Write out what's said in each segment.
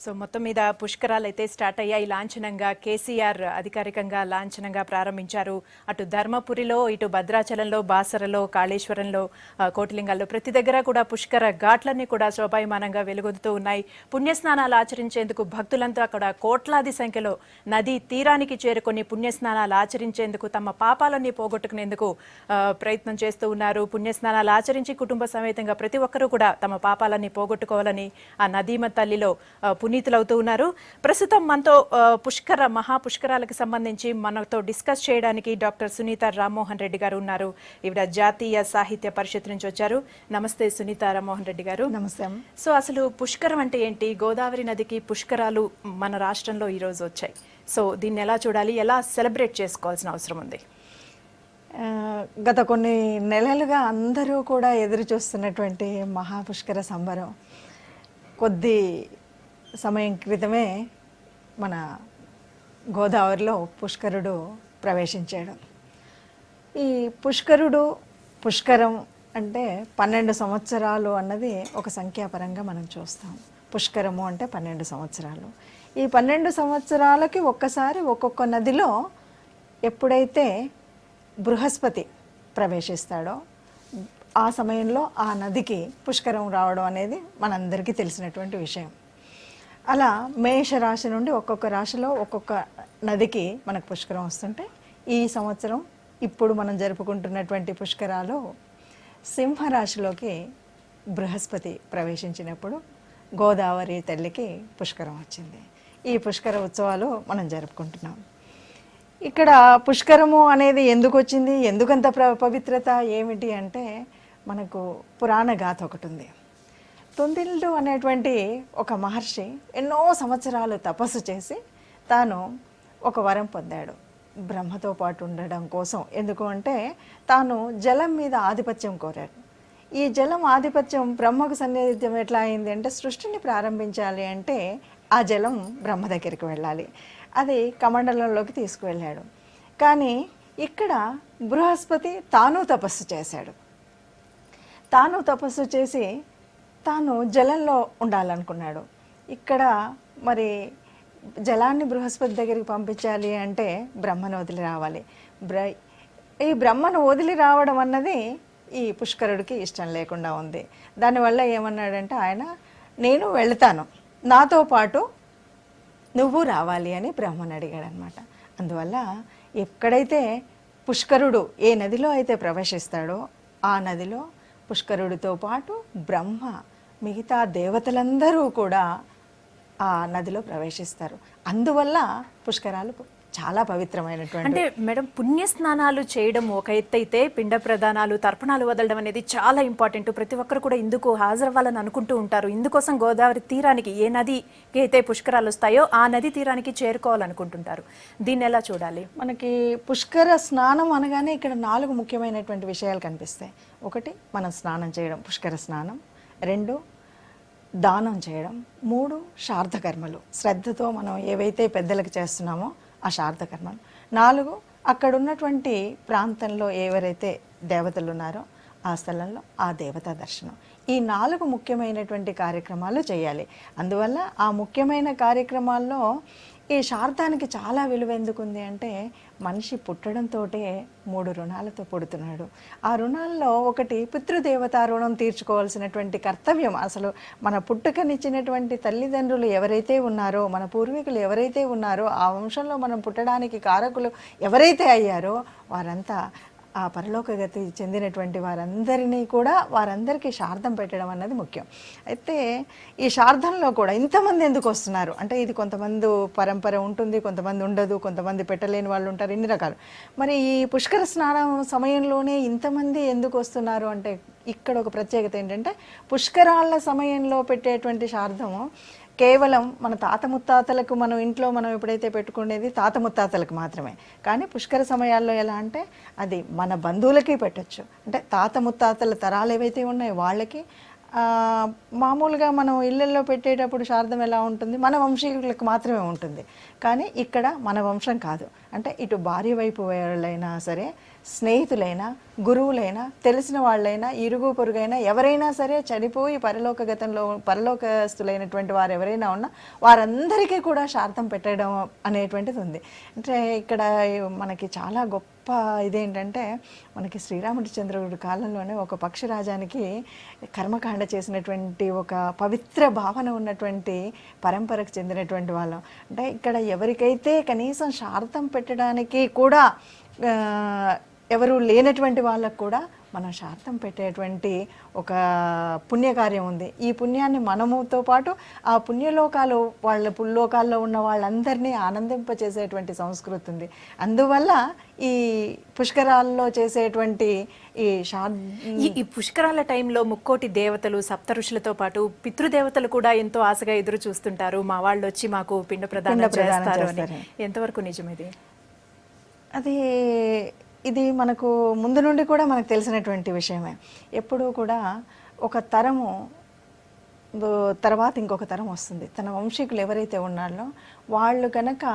So మొత్తం మీద పుష్కరాలు అయితే స్టార్ట్ అయ్యాయి. లాంఛనంగా కేసీఆర్ అధికారికంగా లాంఛనంగా ప్రారంభించారు. అటు ధర్మపురిలో, ఇటు భద్రాచలంలో, బాసరలో, కాళేశ్వరంలో, కోటిలింగాల్లో ప్రతి దగ్గర కూడా పుష్కర ఘాట్లన్నీ కూడా శోభాయమానంగా వెలుగొందుతూ ఉన్నాయి. పుణ్యస్నానాలు ఆచరించేందుకు భక్తులంతా కూడా కోట్లాది సంఖ్యలో నదీ తీరానికి చేరుకొని పుణ్యస్నానాలు ఆచరించేందుకు, తమ పాపాలన్నీ పోగొట్టుకునేందుకు ప్రయత్నం చేస్తూ ఉన్నారు. పుణ్యస్నానాలు ఆచరించి కుటుంబ సమేతంగా ప్రతి ఒక్కరూ కూడా తమ పాపాలన్నీ పోగొట్టుకోవాలని ఆ నదీమ తల్లిలో పునీతులవుతూ ఉన్నారు. ప్రస్తుతం మనతో మహాపుష్కరాలకు సంబంధించి మనతో డిస్కస్ చేయడానికి డాక్టర్ సునీత రామ్మోహన్ రెడ్డి గారు ఉన్నారు. ఈవిడ జాతీయ సాహిత్య పరిషత్ నుంచి వచ్చారు. నమస్తే సునీత రామ్మోహన్ రెడ్డి గారు. నమస్తే. సో అసలు పుష్కరం అంటే ఏంటి? గోదావరి నదికి పుష్కరాలు మన రాష్ట్రంలో ఈరోజు వచ్చాయి. సో దీన్ని ఎలా చూడాలి, ఎలా సెలబ్రేట్ చేసుకోవాల్సిన అవసరం ఉంది? గత కొన్ని నెలలుగా అందరూ కూడా ఎదురు చూస్తున్నటువంటి మహాపుష్కర సంబరం కొద్ది సమయం క్రితమే మన గోదావరిలో పుష్కరుడు ప్రవేశించాడు. ఈ పుష్కరం అంటే 12 సంవత్సరాలు అన్నది ఒక సంఖ్యాపరంగా మనం చూస్తాం. పుష్కరము అంటే 12 సంవత్సరాలు. ఈ 12 సంవత్సరాలకి ఒక్కసారి ఒక్కొక్క నదిలో ఎప్పుడైతే బృహస్పతి ప్రవేశిస్తాడో ఆ సమయంలో ఆ నదికి పుష్కరం రావడం అనేది మనందరికీ తెలిసినటువంటి విషయం. అలా మేషరాశి నుండి ఒక్కొక్క రాశిలో ఒక్కొక్క నదికి మనకు పుష్కరం వస్తుంటే, ఈ సంవత్సరం ఇప్పుడు మనం జరుపుకుంటున్నటువంటి పుష్కరాలు సింహరాశిలోకి బృహస్పతి ప్రవేశించినప్పుడు గోదావరి తల్లికి పుష్కరం వచ్చింది. ఈ పుష్కర ఉత్సవాలు మనం జరుపుకుంటున్నాం. ఇక్కడ పుష్కరము అనేది ఎందుకు వచ్చింది, ఎందుకంత పవిత్రత ఏమిటి అంటే, మనకు పురాణ గాథ ఒకటి ఉంది. తొందిల్లు అనేటువంటి ఒక మహర్షి ఎన్నో సంవత్సరాలు తపస్సు చేసి తాను ఒక వరం పొందాడు బ్రహ్మతో పాటు ఉండడం కోసం. ఎందుకు అంటే తాను జలం మీద ఆధిపత్యం కోరాడు. ఈ జలం ఆధిపత్యం బ్రహ్మకు సన్నిహిత్యం ఎట్లా అయింది అంటే, సృష్టిని ప్రారంభించాలి అంటే ఆ జలం బ్రహ్మ దగ్గరికి వెళ్ళాలి. అది కమండలంలోకి తీసుకువెళ్ళాడు. కానీ ఇక్కడ బృహస్పతి తాను తపస్సు చేశాడు. తాను తపస్సు చేసి తాను జలంలో ఉండాలనుకున్నాడు. ఇక్కడ మరి జలాన్ని బృహస్పతి దగ్గరికి పంపించాలి అంటే బ్రహ్మను వదిలి రావాలి. ఈ బ్రహ్మను వదిలి రావడం అన్నది ఈ పుష్కరుడికి ఇష్టం లేకుండా ఉంది. దానివల్ల ఏమన్నాడంటే ఆయన, నేను వెళతాను, నాతో పాటు నువ్వు రావాలి అని బ్రహ్మను అడిగాడు అనమాట. అందువల్ల ఎక్కడైతే పుష్కరుడు ఏ నదిలో అయితే ప్రవేశిస్తాడో ఆ నదిలో పుష్కరుడితో పాటు బ్రహ్మ, మిగతా దేవతలందరూ కూడా ఆ నదిలో ప్రవేశిస్తారు. అందువల్ల పుష్కరాలు చాలా పవిత్రమైనటువంటి. అంటే మేడం, పుణ్యస్నానాలు చేయడం ఒక ఎత్తు అయితే, పిండ ప్రదానాలు, తర్పణాలు వదలడం అనేది చాలా ఇంపార్టెంట్. ప్రతి ఒక్కరు కూడా ఇందుకు హాజరవ్వాలని అనుకుంటూ ఉంటారు. ఇందుకోసం గోదావరి తీరానికి, ఏ నదికి అయితే పుష్కరాలు వస్తాయో ఆ నది తీరానికి చేరుకోవాలనుకుంటుంటారు. దీన్ని ఎలా చూడాలి? మనకి పుష్కర స్నానం అనగానే ఇక్కడ 4 ముఖ్యమైనటువంటి విషయాలు కనిపిస్తాయి. 1 మనం స్నానం చేయడం, పుష్కర స్నానం. 2 దానం చేయడం. 3 శార్ధకర్మలు, శ్రద్ధతో మనం ఏవైతే పెద్దలకు చేస్తున్నామో ఆ శార్ధకర్మలు. 4 అక్కడ ఉన్నటువంటి ప్రాంతంలో ఎవరైతే దేవతలు ఉన్నారో ఆ స్థలంలో ఆ దేవతా దర్శనం. ఈ 4 ముఖ్యమైనటువంటి కార్యక్రమాలు చేయాలి. అందువల్ల ఆ ముఖ్యమైన కార్యక్రమాల్లో ఈ శార్దానికి చాలా విలువ ఎందుకుంది అంటే, మనిషి పుట్టడంతో 3 రుణాలతో పుడుతున్నాడు. ఆ రుణాల్లో ఒకటి పితృదేవతా రుణం తీర్చుకోవాల్సినటువంటి కర్తవ్యం. అసలు మన పుట్టుకనిచ్చినటువంటి తల్లిదండ్రులు ఎవరైతే ఉన్నారో, మన పూర్వీకులు ఎవరైతే ఉన్నారో, ఆ వంశంలో మనం పుట్టడానికి కారకులు ఎవరైతే అయ్యారో వారంతా ఆ పరలోకగతి చెందినటువంటి వారందరినీ కూడా, వారందరికీ శార్దం పెట్టడం అన్నది ముఖ్యం. అయితే ఈ శార్దంలో కూడా ఇంతమంది ఎందుకు వస్తున్నారు అంటే, ఇది కొంతమంది పరంపర ఉంటుంది, కొంతమంది ఉండదు, కొంతమంది పెట్టలేని వాళ్ళు ఉంటారు, ఇన్ని రకాలు. మరి ఈ పుష్కర స్నానం సమయంలోనే ఇంతమంది ఎందుకు వస్తున్నారు అంటే, ఇక్కడ ఒక ప్రత్యేకత ఏంటంటే, పుష్కరాల సమయంలో పెట్టేటువంటి శార్దము కేవలం మన తాత ముత్తాతలకు, మనం ఇంట్లో మనం ఎప్పుడైతే పెట్టుకునేది తాత ముత్తాతలకు మాత్రమే. కానీ పుష్కర సమయాల్లో ఎలా అంటే, అది మన బంధువులకి పెట్టచ్చు. అంటే తాత ముత్తాతల తరాలు ఏవైతే ఉన్నాయో వాళ్ళకి. మామూలుగా మనం ఇళ్ళల్లో పెట్టేటప్పుడు శార్దం ఎలా ఉంటుంది, మన వంశీకులకు మాత్రమే ఉంటుంది. కానీ ఇక్కడ మన వంశం కాదు. అంటే ఇటు భార్య వైపు వాళ్ళైనా సరే, స్నేహితులైనా, గురువులైనా, తెలిసిన వాళ్ళైనా, ఇరుగు పొరుగైనా ఎవరైనా సరే చనిపోయి పరలోకస్తులైనటువంటి వారు ఎవరైనా ఉన్నా వారందరికీ కూడా శార్థం పెట్టడం అనేటువంటిది ఉంది. అంటే ఇక్కడ మనకి చాలా గొప్ప ఇదేంటంటే మనకి శ్రీరామచంద్రుడి కాలంలోనే ఒక పక్షిరాజానికి కర్మకాండ చేసినటువంటి ఒక పవిత్ర భావన ఉన్నటువంటి పరంపరకు చెందినటువంటి వాళ్ళం. అంటే ఇక్కడ ఎవరికైతే కనీసం శార్థం పెట్టడానికి కూడా ఎవరు లేనటువంటి వాళ్ళకు కూడా మనం శార్థం పెట్టేటువంటి ఒక పుణ్యకార్యం ఉంది. ఈ పుణ్యాన్ని మనముతో పాటు ఆ పుణ్యలోకాలు వాళ్ళ పుల్లోకాల్లో ఉన్న వాళ్ళందరినీ ఆనందింపచేసేటువంటి సంస్కృతి ఉంది. అందువల్ల ఈ పుష్కరాల్లో చేసేటువంటి ఈ పుష్కరాల టైంలో ముక్కోటి దేవతలు, సప్త ఋషులతో పాటు పితృదేవతలు కూడా ఎంతో ఆశగా ఎదురు చూస్తుంటారు. మా వాళ్ళు వచ్చి మాకు పిండ ప్రదానం చేస్తారు అని. ఎంతవరకు నిజం ఇది? ఇది మనకు ముందు నుండి కూడా మనకు తెలిసినటువంటి విషయమే. ఎప్పుడూ కూడా ఒక తరము తర్వాత ఇంకొక తరం వస్తుంది. తన వంశీకులు ఎవరైతే ఉన్నారో వాళ్ళు కనుక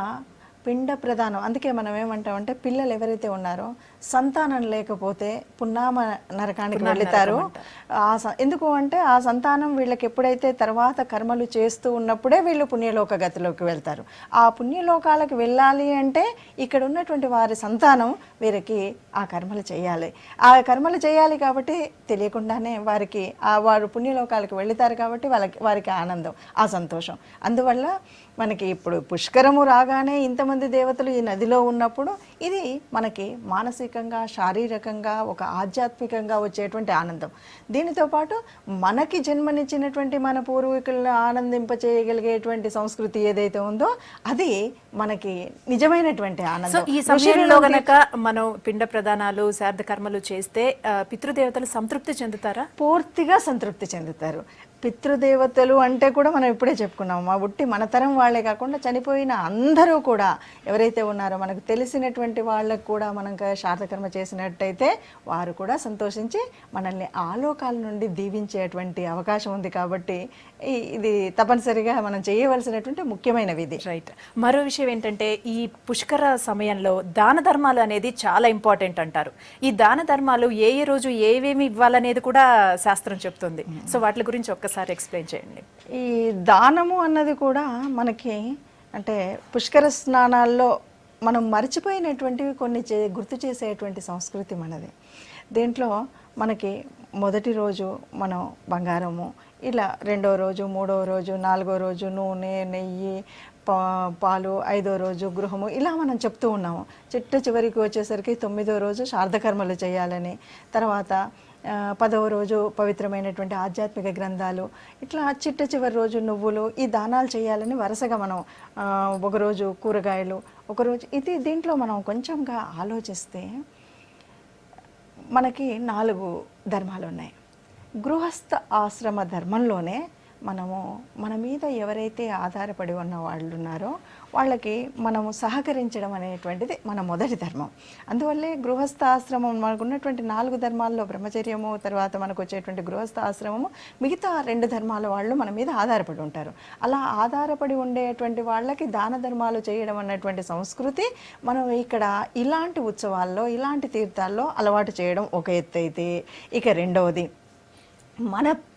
పిండ ప్రదానం, అందుకే మనం ఏమంటామంటే పిల్లలు ఎవరైతే ఉన్నారో సంతానం లేకపోతే పున్నామ నరకానికి వెళతారు. ఎందుకు అంటే ఆ సంతానం వీళ్ళకి ఎప్పుడైతే తర్వాత కర్మలు చేస్తూ ఉన్నప్పుడే వీళ్ళు పుణ్యలోక గతిలోకి వెళ్తారు. ఆ పుణ్యలోకాలకు వెళ్ళాలి అంటే ఇక్కడ ఉన్నటువంటి వారి సంతానం వీరికి ఆ కర్మలు చేయాలి. ఆ కర్మలు చేయాలి కాబట్టి తెలియకుండానే వారు పుణ్యలోకాలకు వెళతారు కాబట్టి వారికి ఆనందం, ఆ సంతోషం. అందువల్ల మనకి ఇప్పుడు పుష్కరము రాగానే ఇంతమంది దేవతలు ఈ నదిలో ఉన్నప్పుడు ఇది మనకి మానసికంగా, శారీరకంగా, ఒక ఆధ్యాత్మికంగా వచ్చేటువంటి ఆనందం. దీనితో పాటు మనకి జన్మనిచ్చినటువంటి మన పూర్వీకులను ఆనందింపచేయగలిగేటువంటి సంస్కృతి ఏదైతే ఉందో అది మనకి నిజమైనటువంటి ఆనందం. ఈ సమయంలో గనక మనం పిండ ప్రదానాలు, శ్రాద్ధ కర్మలు చేస్తే పితృదేవతలు సంతృప్తి చెందుతారా? పూర్తిగా సంతృప్తి చెందుతారు. పితృదేవతలు అంటే కూడా మనం ఇప్పుడే చెప్పుకున్నాం, మా బుట్టి మన తరం వాళ్ళే కాకుండా చనిపోయిన అందరూ కూడా ఎవరైతే ఉన్నారో మనకు తెలిసినటువంటి వాళ్ళకు కూడా మనం శార్థకర్మ చేసినట్టయితే వారు కూడా సంతోషించి మనల్ని ఆలోకాల నుండి దీవించేటువంటి అవకాశం ఉంది. కాబట్టి ఇది తప్పనిసరిగా మనం చేయవలసినటువంటి ముఖ్యమైన విధి. రైట్. మరో విషయం ఏంటంటే ఈ పుష్కర సమయంలో దాన ధర్మాలు అనేది చాలా ఇంపార్టెంట్ అంటారు. ఈ దాన ధర్మాలు ఏ రోజు ఏవేమి ఇవ్వాలనేది కూడా శాస్త్రం చెప్తుంది. సో వాటి గురించి ఒక్కసారి ఎక్స్ప్లెయిన్ చేయండి. ఈ దానము అన్నది కూడా మనకి అంటే పుష్కర స్నానాల్లో మనం మర్చిపోయినటువంటివి కొన్ని గుర్తు చేసేటువంటి సంస్కృతి మనది. దీంట్లో మనకి మొదటి రోజు మనం బంగారము, ఇలా రెండో రోజు, మూడో రోజు, నాలుగో రోజు నూనె, నెయ్యి, పాలు, ఐదో రోజు గృహము, ఇలా మనం చెప్తూ ఉన్నాము. చివరికి వచ్చేసరికి 9వ రోజు శార్థకర్మలు చేయాలని, తర్వాత 10వ రోజు పవిత్రమైనటువంటి ఆధ్యాత్మిక గ్రంథాలు, ఇట్లా చివరి రోజు నువ్వులు, ఈ దానాలు చేయాలని వరుసగా మనం ఒకరోజు కూరగాయలు, ఒకరోజు దీంట్లో మనం కొంచెంగా ఆలోచిస్తే మనకి 4 ధర్మాలు ఉన్నాయి. గృహస్థ ఆశ్రమ ధర్మంలోనే మన మీద ఎవరైతే ఆధారపడి ఉన్న వాళ్ళు ఉన్నారో వాళ్ళకి మనము సహకరించడం అనేటువంటిది మన మొదటి ధర్మం. అందువల్లే గృహస్థ ఆశ్రమం మనకు ఉన్నటువంటి 4 ధర్మాల్లో బ్రహ్మచర్యము, తర్వాత మనకు వచ్చేటువంటి గృహస్థ ఆశ్రమము, మిగతా 2 ధర్మాల వాళ్ళు మన మీద ఆధారపడి ఉంటారు. అలా ఆధారపడి ఉండేటువంటి వాళ్ళకి దాన ధర్మాలు చేయడం అన్నటువంటి సంస్కృతి మనం ఇక్కడ ఇలాంటి ఉత్సవాల్లో, ఇలాంటి తీర్థాల్లో అలవాటు చేయడం ఒక ఎత్తు అయితే, ఇక రెండవది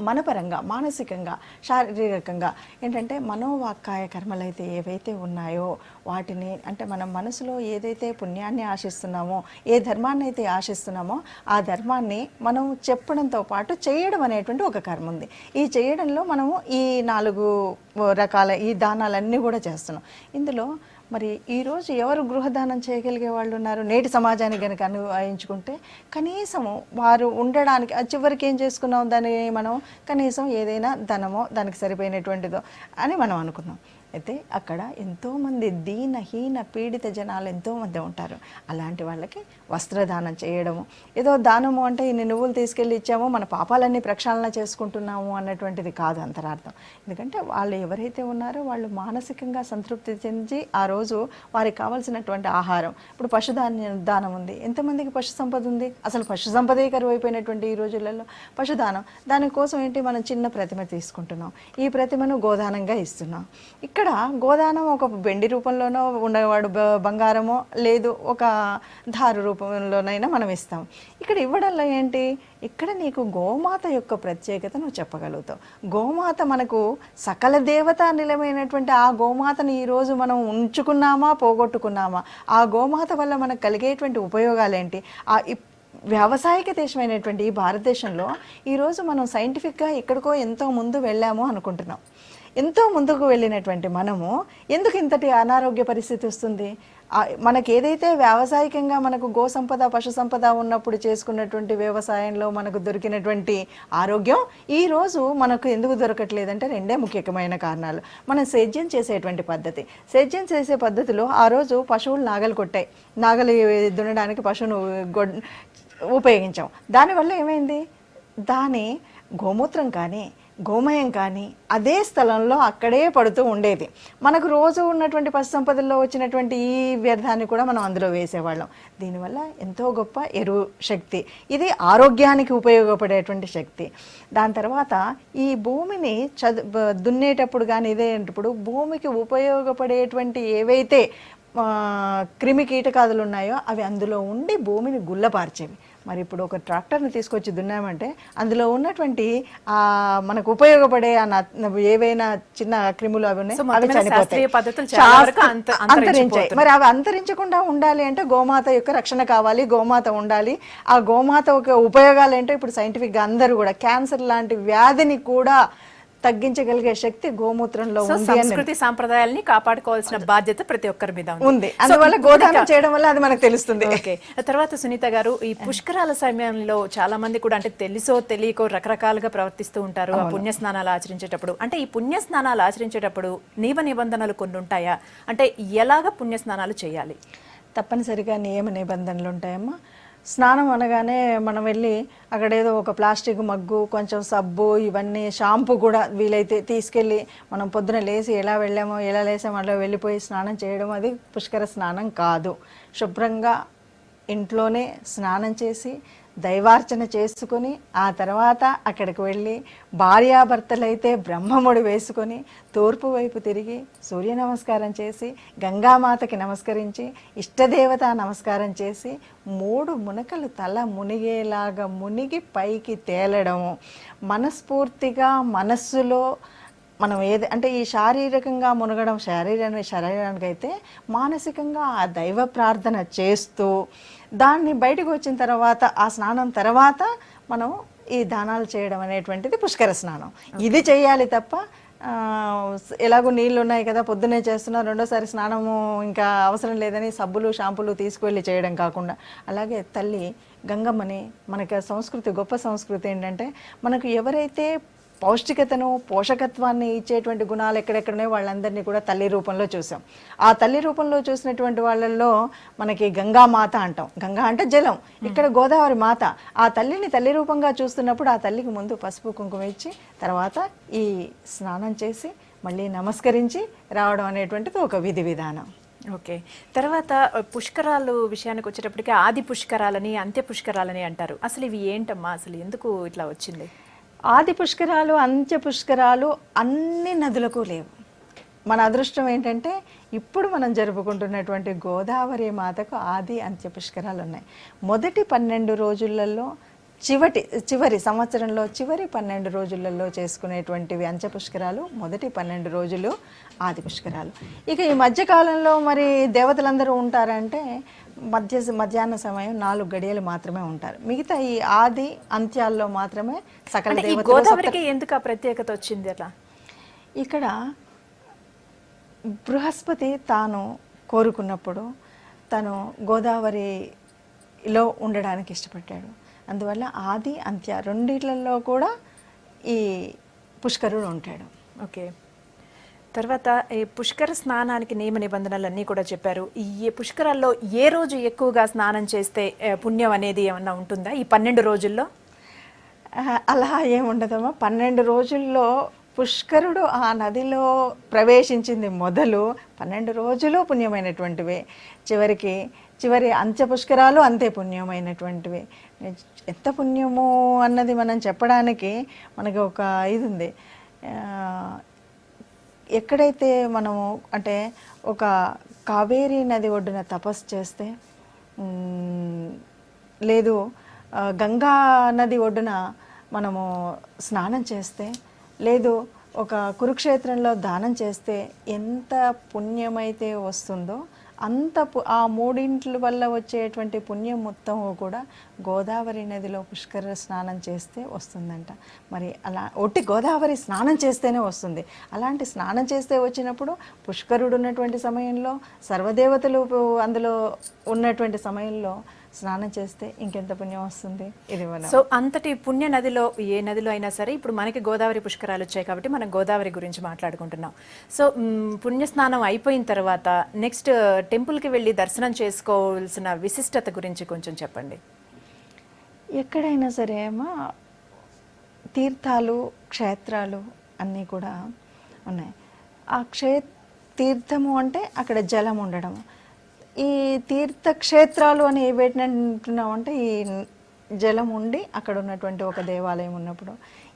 మన పరంగా, మానసికంగా, శారీరకంగా ఏంటంటే మనోవాక్కాయ కర్మలైతే ఏవైతే ఉన్నాయో వాటిని, అంటే మనం మనసులో ఏదైతే పుణ్యాన్ని ఆశిస్తున్నామో, ఏ ధర్మాన్ని అయితే ఆశిస్తున్నామో ఆ ధర్మాన్ని మనం చెప్పడంతో పాటు చేయడం అనేటువంటి ఒక కర్మ ఉంది. ఈ చేయడంలో మనము ఈ 4 రకాల ఈ దానాలన్నీ కూడా చేస్తున్నాం. ఇందులో మరి ఈరోజు ఎవరు గృహదానం చేయగలిగే వాళ్ళు ఉన్నారు? నేటి సమాజానికి కనుక అన్వయించుకుంటే కనీసము వారు ఉండడానికి చివరికి ఏం చేసుకున్నాం, దాన్ని మనం కనీసం ఏదైనా ధనమో దానికి సరిపోయినటువంటిదో అని మనం అనుకున్నాం. అయితే అక్కడ ఎంతోమంది దీనహీన పీడిత జనాలు ఎంతోమంది ఉంటారు. అలాంటి వాళ్ళకి వస్త్రదానం చేయడము, ఏదో దానము అంటే ఇన్ని నువ్వులు తీసుకెళ్ళి ఇచ్చామో మన పాపాలన్నీ ప్రక్షాళన చేసుకుంటున్నాము అన్నటువంటిది కాదు అంతరార్థం. ఎందుకంటే వాళ్ళు ఎవరైతే ఉన్నారో వాళ్ళు మానసికంగా సంతృప్తి చెంది ఆ రోజు వారికి కావాల్సినటువంటి ఆహారం, ఇప్పుడు పశుధాన్య దానం ఉంది, ఎంతమందికి పశు సంపద ఉంది? అసలు పశు సంపదే కరువు అయిపోయినటువంటి ఈ రోజులలో పశుదానం, దానికోసం ఏంటి మనం చిన్న ప్రతిమ తీసుకుంటున్నాం, ఈ ప్రతిమను గోదానంగా ఇస్తున్నాం. ఇక్కడ ఇక్కడ గోదానం ఒక వెండి రూపంలోనో ఉండేవాడు బంగారమో లేదు ఒక ధారు రూపంలోనైనా మనం ఇస్తాం. ఇక్కడ ఇవ్వడంలో ఏంటి, ఇక్కడ నీకు గోమాత యొక్క ప్రత్యేకత నువ్వు చెప్పగలుగుతావు. గోమాత మనకు సకల దేవతా నిలమైనటువంటి ఆ గోమాతను ఈరోజు మనం ఉంచుకున్నామా పోగొట్టుకున్నామా, ఆ గోమాత వల్ల మనకు కలిగేటువంటి ఉపయోగాలు ఏంటి, ఆ వ్యావసాయిక దేశమైనటువంటి ఈ భారతదేశంలో ఈరోజు మనం సైంటిఫిక్గా ఎక్కడికో ఎంతో ముందు వెళ్ళాము అనుకుంటున్నాం. ఎంతో ముందుకు వెళ్ళినటువంటి మనము ఎందుకు ఇంతటి అనారోగ్య పరిస్థితి వస్తుంది? మనకు ఏదైతే వ్యావసాయికంగా మనకు గో సంపద పశు సంపద ఉన్నప్పుడు చేసుకున్నటువంటి వ్యవసాయంలో మనకు దొరికినటువంటి ఆరోగ్యం ఈరోజు మనకు ఎందుకు దొరకట్లేదంటే రెండే ముఖ్యమైన కారణాలు. మనం సేద్యం చేసేటువంటి పద్ధతి, సేద్యం చేసే పద్ధతిలో ఆ రోజు పశువులు నాగలు కొట్టాయి, నాగలి దున్నడానికి పశువును ఉపయోగించాం. దానివల్ల ఏమైంది, దాని గోమూత్రం కానీ గోమయం కానీ అదే స్థలంలో అక్కడే పడుతూ ఉండేది. మనకు రోజు ఉన్నటువంటి పశు సంపదల్లో వచ్చినటువంటి ఈ వ్యర్థాన్ని కూడా మనం అందులో వేసేవాళ్ళం. దీనివల్ల ఎంతో గొప్ప ఎరువు శక్తి, ఇది ఆరోగ్యానికి ఉపయోగపడేటువంటి శక్తి. దాని తర్వాత ఈ భూమిని దున్నేటప్పుడు కానీ ఇదేటప్పుడు భూమికి ఉపయోగపడేటువంటి ఏవైతే క్రిమి కీటకాదులు ఉన్నాయో అవి అందులో ఉండి భూమిని గుల్లపార్చేవి. మరి ఇప్పుడు ఒక ట్రాక్టర్ని తీసుకొచ్చి దున్నామంటే అందులో ఉన్నటువంటి మనకు ఉపయోగపడే ఏవైనా చిన్న క్రిములు అవి ఉన్నాయి, అవి చనిపోతాయి, అంతరించాయి. మరి అవి అంతరించకుండా ఉండాలి అంటే గోమాత యొక్క రక్షణ కావాలి, గోమాత ఉండాలి. ఆ గోమాత ఒక ఉపయోగాలు ఏంటో ఇప్పుడు సైంటిఫిక్గా అందరూ కూడా క్యాన్సర్ లాంటి వ్యాధిని కూడా తగ్గించగలిగే శక్తి గోమూత్రంలో ఉంది. సంస్కృతి సాంప్రదాయాల్ని కాపాడుకోవాల్సిన బాధ్యత ప్రతి ఒక్కరి మీద ఉంది. అందువల్ల గోదానం చేయడం వల్ల అది మనకు తెలుస్తుంది. ఓకే, తర్వాత సునీత గారు, ఈ పుష్కరాల సమయంలో చాలా మంది కూడా అంటే తెలుసో తెలియకో రకరకాలుగా ప్రవర్తిస్తూ ఉంటారు ఆ పుణ్య స్నానాలు ఆచరించేటప్పుడు. అంటే ఈ పుణ్య స్నానాలు ఆచరించేటప్పుడు నియమ నిబంధనలు కొన్ని ఉంటాయా? అంటే ఎలాగ పుణ్య స్నానాలు చేయాలి? తప్పనిసరిగా నియమ నిబంధనలు ఉంటాయమ్మా. స్నానం అనగానే మనం వెళ్ళి అక్కడేదో ఒక ప్లాస్టిక్ మగ్గు, కొంచెం సబ్బు, ఇవన్నీ షాంపూ కూడా వీలైతే తీసుకెళ్ళి మనం పొద్దున లేచి ఎలా వెళ్ళామో ఎలా లేసామో అలా వెళ్ళిపోయి స్నానం చేయడం అది పుష్కర స్నానం కాదు. శుభ్రంగా ఇంట్లోనే స్నానం చేసి దైవార్చన చేసుకొని ఆ తర్వాత అక్కడికి వెళ్ళి భార్యాభర్తలైతే బ్రహ్మముడి వేసుకొని తూర్పు వైపు తిరిగి సూర్య నమస్కారం చేసి గంగామాతకి నమస్కరించి ఇష్టదేవత నమస్కారం చేసి 3 మునకలు తల మునిగేలాగా మునిగి పైకి తేలడము. మనస్ఫూర్తిగా మనస్సులో మనం ఏది అంటే ఈ శారీరకంగా మునగడం శరీరానికైతే మానసికంగా ఆ దైవ ప్రార్థన చేస్తూ దాన్ని బయటకు వచ్చిన తర్వాత ఆ స్నానం తర్వాత మనం ఈ దానాలు చేయడం అనేటువంటిది పుష్కర స్నానం. ఇది చేయాలి తప్ప ఎలాగో నీళ్ళు ఉన్నాయి కదా పొద్దున్నే చేస్తున్నా రెండోసారి స్నానము ఇంకా అవసరం లేదని సబ్బులు షాంపులు తీసుకువెళ్ళి చేయడం కాకుండా, అలాగే తల్లి గంగమ్మని మనకి సంస్కృతి గొప్ప సంస్కృతి ఏంటంటే మనకు ఎవరైతే పౌష్టికతను పోషకత్వాన్ని ఇచ్చేటువంటి గుణాలు ఎక్కడెక్కడనే వాళ్ళందరినీ కూడా తల్లి రూపంలో చూసాం. ఆ తల్లి రూపంలో చూసినటువంటి వాళ్ళల్లో మనకి గంగామాత అంటాం. గంగా అంటే జలం, ఇక్కడ గోదావరి మాత. ఆ తల్లిని తల్లి రూపంగా చూస్తున్నప్పుడు ఆ తల్లికి ముందు పసుపు కుంకుమ ఇచ్చి తర్వాత ఈ స్నానం చేసి మళ్ళీ నమస్కరించి రావడం అనేటువంటిది ఒక విధి విధానం. ఓకే, తర్వాత పుష్కరాలు విషయానికి వచ్చేటప్పటికి ఆది పుష్కరాలని అంత్య పుష్కరాలని అంటారు. అసలు ఇవి ఏంటమ్మా, అసలు ఎందుకు ఇట్లా వచ్చింది? ఆది పుష్కరాలు అంత్య పుష్కరాలు అన్ని నదులకు లేవు. మన అదృష్టం ఏంటంటే ఇప్పుడు మనం జరుపుకుంటున్నటువంటి గోదావరి మాతకు ఆది అంత్య పుష్కరాలు ఉన్నాయి. మొదటి 12 రోజులలో చివరి సంవత్సరంలో చివరి 12 రోజులలో చేసుకునేటువంటివి అంత్య పుష్కరాలు, మొదటి 12 రోజులు ఆది పుష్కరాలు. ఇక ఈ మధ్యకాలంలో మరి దేవతలందరూ ఉంటారంటే మధ్యాహ్న సమయం 4 గడియలు మాత్రమే ఉంటారు. మిగతా ఈ ఆది అంత్యాల్లో మాత్రమే సకల దేవతలు. గోదావరికి ఎందుకు ఆ ప్రత్యేకత వచ్చింది అట్లా? ఇక్కడ బృహస్పతి తాను కోరుకున్నప్పుడు తను గోదావరిలో ఉండడానికి ఇష్టపడ్డాడు. అందువల్ల ఆది అంత్య రెండిట్లలో కూడా ఈ పుష్కరుడు ఉంటాడు. ఓకే, తర్వాత ఈ పుష్కర స్నానానికి నియమ నిబంధనలు అన్నీ కూడా చెప్పారు. ఈ పుష్కరాల్లో ఏ రోజు ఎక్కువగా స్నానం చేస్తే పుణ్యం అనేది ఏమన్నా ఉంటుందా ఈ 12 రోజుల్లో? అలా ఏముండదమ్మా. 12 రోజుల్లో పుష్కరుడు ఆ నదిలో ప్రవేశించింది మొదలు 12 రోజులు పుణ్యమైనటువంటివే. చివరి అంత్య పుష్కరాలు అంతే పుణ్యమైనటువంటివి. ఎంత పుణ్యము అన్నది మనం చెప్పడానికి మనకి ఒక ఇది ఉంది. ఎక్కడైతే మనము అంటే ఒక కావేరీ నది ఒడ్డున తపస్సు చేస్తే, లేదు గంగా నది ఒడ్డున మనము స్నానం చేస్తే, లేదు ఒక కురుక్షేత్రంలో దానం చేస్తే ఎంత పుణ్యమైతే వస్తుందో అంత ఆ మూడింట్ల వల్ల వచ్చేటువంటి పుణ్యం మొత్తం కూడా గోదావరి నదిలో పుష్కర స్నానం చేస్తే వస్తుందంట. మరి అలా ఒట్టి గోదావరి స్నానం చేస్తేనే వస్తుంది. అలాంటి స్నానం చేస్తే వచ్చినప్పుడు పుష్కరుడు ఉన్నటువంటి సమయంలో, సర్వదేవతలు అందులో ఉన్నటువంటి సమయంలో స్నానం చేస్తే ఇంకెంత పుణ్యం వస్తుంది. ఇది మనం సో అంతటి పుణ్య నదిలో, ఏ నదిలో అయినా సరే, ఇప్పుడు మనకి గోదావరి పుష్కరాలు వచ్చాయి కాబట్టి మనం గోదావరి గురించి మాట్లాడుకుంటున్నాం. సో పుణ్యస్నానం అయిపోయిన తర్వాత నెక్స్ట్ టెంపుల్కి వెళ్ళి దర్శనం చేసుకోవాల్సిన విశిష్టత గురించి కొంచెం చెప్పండి. ఎక్కడైనా సరే అమ్మా తీర్థాలు, క్షేత్రాలు అన్నీ కూడా ఉన్నాయి. ఆ తీర్థము అంటే అక్కడ జలం ఉండడం. ఈ తీర్థక్షేత్రాలు అని ఏ పెట్టినట్టున్నామంటే ఈ జలం ఉండి అక్కడ ఉన్నటువంటి ఒక దేవాలయం ఉన్నప్పుడు,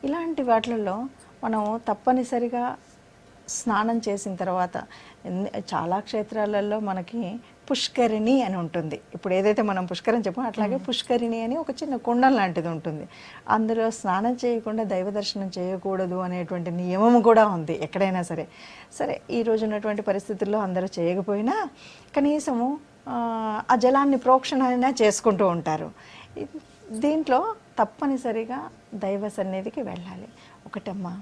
ఇలాంటి వాటిల్లో మనం తప్పనిసరిగా స్నానం చేసిన తర్వాత, చాలా క్షేత్రాలలో మనకి పుష్కరిణి అని ఉంటుంది. ఇప్పుడు ఏదైతే మనం పుష్కరం చెప్పామో అట్లాగే పుష్కరిణి అని ఒక చిన్న కుండం లాంటిది ఉంటుంది. అందులో స్నానం చేయకుండా దైవ దర్శనం చేయకూడదు అనేటువంటి నియమం కూడా ఉంది ఎక్కడైనా సరే. సరే, ఈ రోజు ఉన్నటువంటి పరిస్థితుల్లో అందరూ చేయకపోయినా కనీసము ఆ జలాన్ని ప్రోక్షణ అయినా చేసుకుంటూ ఉంటారు. దీంట్లో తప్పనిసరిగా దైవ సన్నిధికి వెళ్ళాలి. ఒకటమ్మా,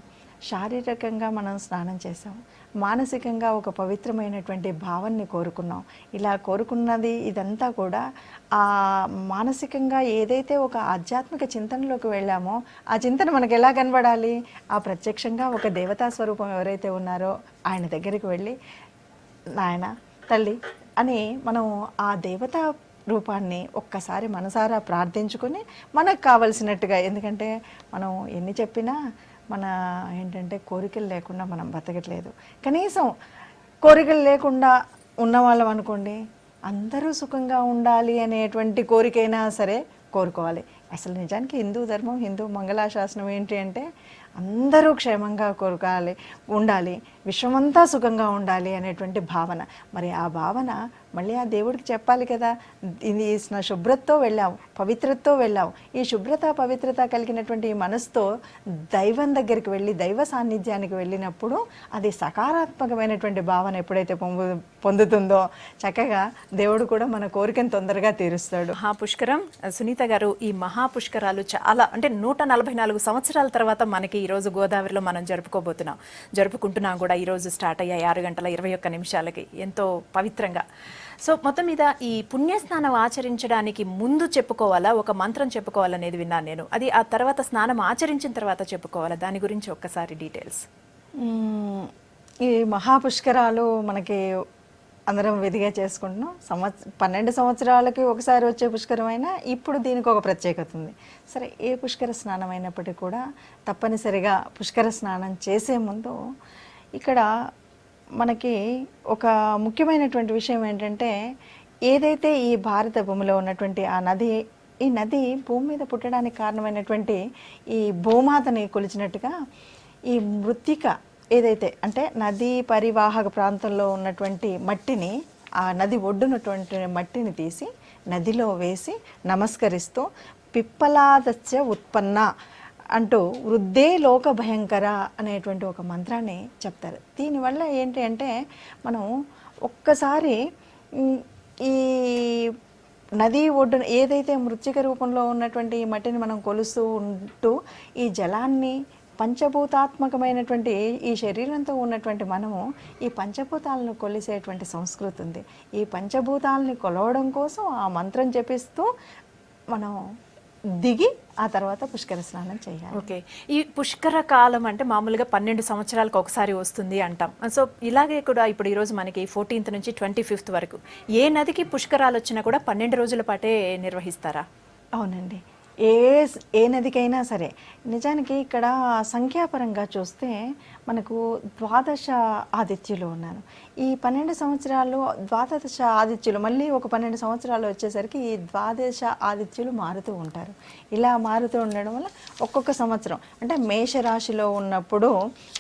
శారీరకంగా మనం స్నానం చేసాం, మానసికంగా ఒక పవిత్రమైనటువంటి భావాన్ని కోరుకున్నాం. ఇలా కోరుకున్నది ఇదంతా కూడా ఆ మానసికంగా ఏదైతే ఒక ఆధ్యాత్మిక చింతనలోకి వెళ్ళామో ఆ చింతన మనకు ఎలా కనబడాలి? ఆ ప్రత్యక్షంగా ఒక దేవతా స్వరూపం ఎవరైతే ఉన్నారో ఆయన దగ్గరికి వెళ్ళి, నాయన, తల్లి అని మనం ఆ దేవతా రూపాన్ని ఒక్కసారి మనసారా ప్రార్థించుకొని మనకు కావలసినట్టుగా, ఎందుకంటే మనం ఎన్ని చెప్పినా మన ఏంటంటే కోరికలు లేకుండా మనం బతకట్లేదు. కనీసం కోరికలు లేకుండా ఉన్నవాళ్ళం అనుకోండి, అందరూ సుఖంగా ఉండాలి అనేటువంటి కోరికైనా సరే కోరుకోవాలి. అసలు నిజానికి హిందూ ధర్మం, హిందూ మంగళాశాసనం ఏంటి అంటే అందరూ క్షేమంగా కోరుకోవాలి, ఉండాలి, విశ్వమంతా సుఖంగా ఉండాలి అనేటువంటి భావన. మరి ఆ భావన మళ్ళీ ఆ దేవుడికి చెప్పాలి కదా. ఇది శుభ్రతతో వెళ్ళాం, పవిత్రతతో వెళ్ళాం. ఈ శుభ్రత, పవిత్రత కలిగినటువంటి ఈ మనసుతో దైవం దగ్గరికి వెళ్ళి, దైవ సాన్నిధ్యానికి వెళ్ళినప్పుడు అది సకారాత్మకమైనటువంటి భావన ఎప్పుడైతే పొందుతుందో చక్కగా దేవుడు కూడా మన కోరికను తొందరగా తీరుస్తాడు. మహాపుష్కరం, సునీత గారు, ఈ మహాపుష్కరాలు చాలా అంటే 144 సంవత్సరాల తర్వాత మనకి ఈరోజు గోదావరిలో మనం జరుపుకుంటున్నాం కూడా. ఈరోజు స్టార్ట్ అయ్యాయి 6:21 ఎంతో పవిత్రంగా. సో మొత్తం మీద ఈ పుణ్యస్నానం ఆచరించడానికి ముందు చెప్పుకోవాలా, ఒక మంత్రం చెప్పుకోవాలనేది విన్నాను నేను. అది ఆ తర్వాత స్నానం ఆచరించిన తర్వాత చెప్పుకోవాలా? దాని గురించి ఒక్కసారి డీటెయిల్స్. ఈ మహాపుష్కరాలు మనకి అందరం విధిగా చేసుకుంటున్నాం. 12 సంవత్సరాలకి ఒకసారి వచ్చే పుష్కరమైనా ఇప్పుడు దీనికి ఒక ప్రత్యేకత ఉంది. సరే, ఏ పుష్కర స్నానం అయినప్పటికీ కూడా తప్పనిసరిగా పుష్కర స్నానం చేసే ముందు ఇక్కడ మనకి ఒక ముఖ్యమైనటువంటి విషయం ఏంటంటే, ఏదైతే ఈ భారత భూమిలో ఉన్నటువంటి ఆ నది, ఈ నది భూమి మీద పుట్టడానికి కారణమైనటువంటి ఈ భూమాతని కొలిచినట్టుగా ఈ మృత్తిక ఏదైతే అంటే నదీ పరివాహక ప్రాంతంలో ఉన్నటువంటి మట్టిని, ఆ నది ఒడ్డునటువంటి మట్టిని తీసి నదిలో వేసి నమస్కరిస్తూ పిప్పలాదస్య ఉత్పన్న అంటూ వృద్ధే లోక భయంకర అనేటువంటి ఒక మంత్రాన్ని చెప్తారు. దీనివల్ల ఏంటి అంటే మనం ఒక్కసారి ఈ నది ఒడ్డున ఏదైతే మృత్తిక రూపంలో ఉన్నటువంటి ఈ మట్టిని మనం కొలుస్తూ ఉంటూ ఈ జలాన్ని పంచభూతాత్మకమైనటువంటి ఈ శరీరంతో ఉన్నటువంటి మనము ఈ పంచభూతాలను కొలిసేటువంటి సంస్కృతి ఉంది. ఈ పంచభూతాలని కొలవడం కోసం ఆ మంత్రం జపిస్తూ మనం దిగి ఆ తర్వాత పుష్కర స్నానం చేయాలి. ఓకే, ఈ పుష్కర కాలం అంటే మామూలుగా 12 సంవత్సరాలకు ఒకసారి వస్తుంది అంటాం. సో ఇలాగే కూడా ఇప్పుడు ఈరోజు మనకి 14th నుంచి 25th వరకు ఏ నదికి పుష్కరాలు వచ్చినా కూడా 12 రోజుల పాటే నిర్వహిస్తారా? అవునండి. ఏ నదికైనా సరే. నిజానికి ఇక్కడ సంఖ్యాపరంగా చూస్తే మనకు ద్వాదశ ఆదిత్యులు ఉన్నారు. ఈ 12 సంవత్సరాలు ద్వాదశ ఆదిత్యులు మళ్ళీ ఒక 12 సంవత్సరాలు వచ్చేసరికి ఈ ద్వాదశ ఆదిత్యులు మారుతూ ఉంటారు. ఇలా మారుతూ ఉండడం వల్ల ఒక్కొక్క సంవత్సరం అంటే మేషరాశిలో ఉన్నప్పుడు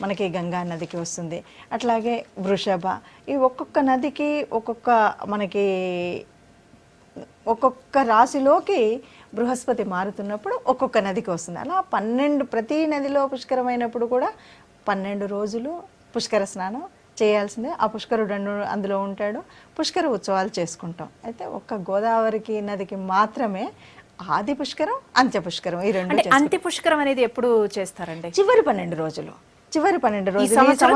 మనకి గంగా నదికి వస్తుంది, అట్లాగే వృషభ, ఈ ఒక్కొక్క నదికి ఒక్కొక్క రాశిలోకి బృహస్పతి మారుతున్నప్పుడు ఒక్కొక్క నదికి వస్తుంది. అలా 12 ప్రతి నదిలో పుష్కరమైనప్పుడు కూడా 12 రోజులు పుష్కర స్నానం చేయాల్సిందే. ఆ పుష్కరుడు అందులో ఉంటాడు. పుష్కర ఉత్సవాలు చేసుకుంటాం. అయితే ఒక్క గోదావరికి నదికి మాత్రమే ఆది పుష్కరం, అంత్య పుష్కరం ఈ రెండు. అంత్య పుష్కరం అనేది ఎప్పుడు చేస్తారండి? చివరి 12 రోజులు, చివరి 12 రోజులు,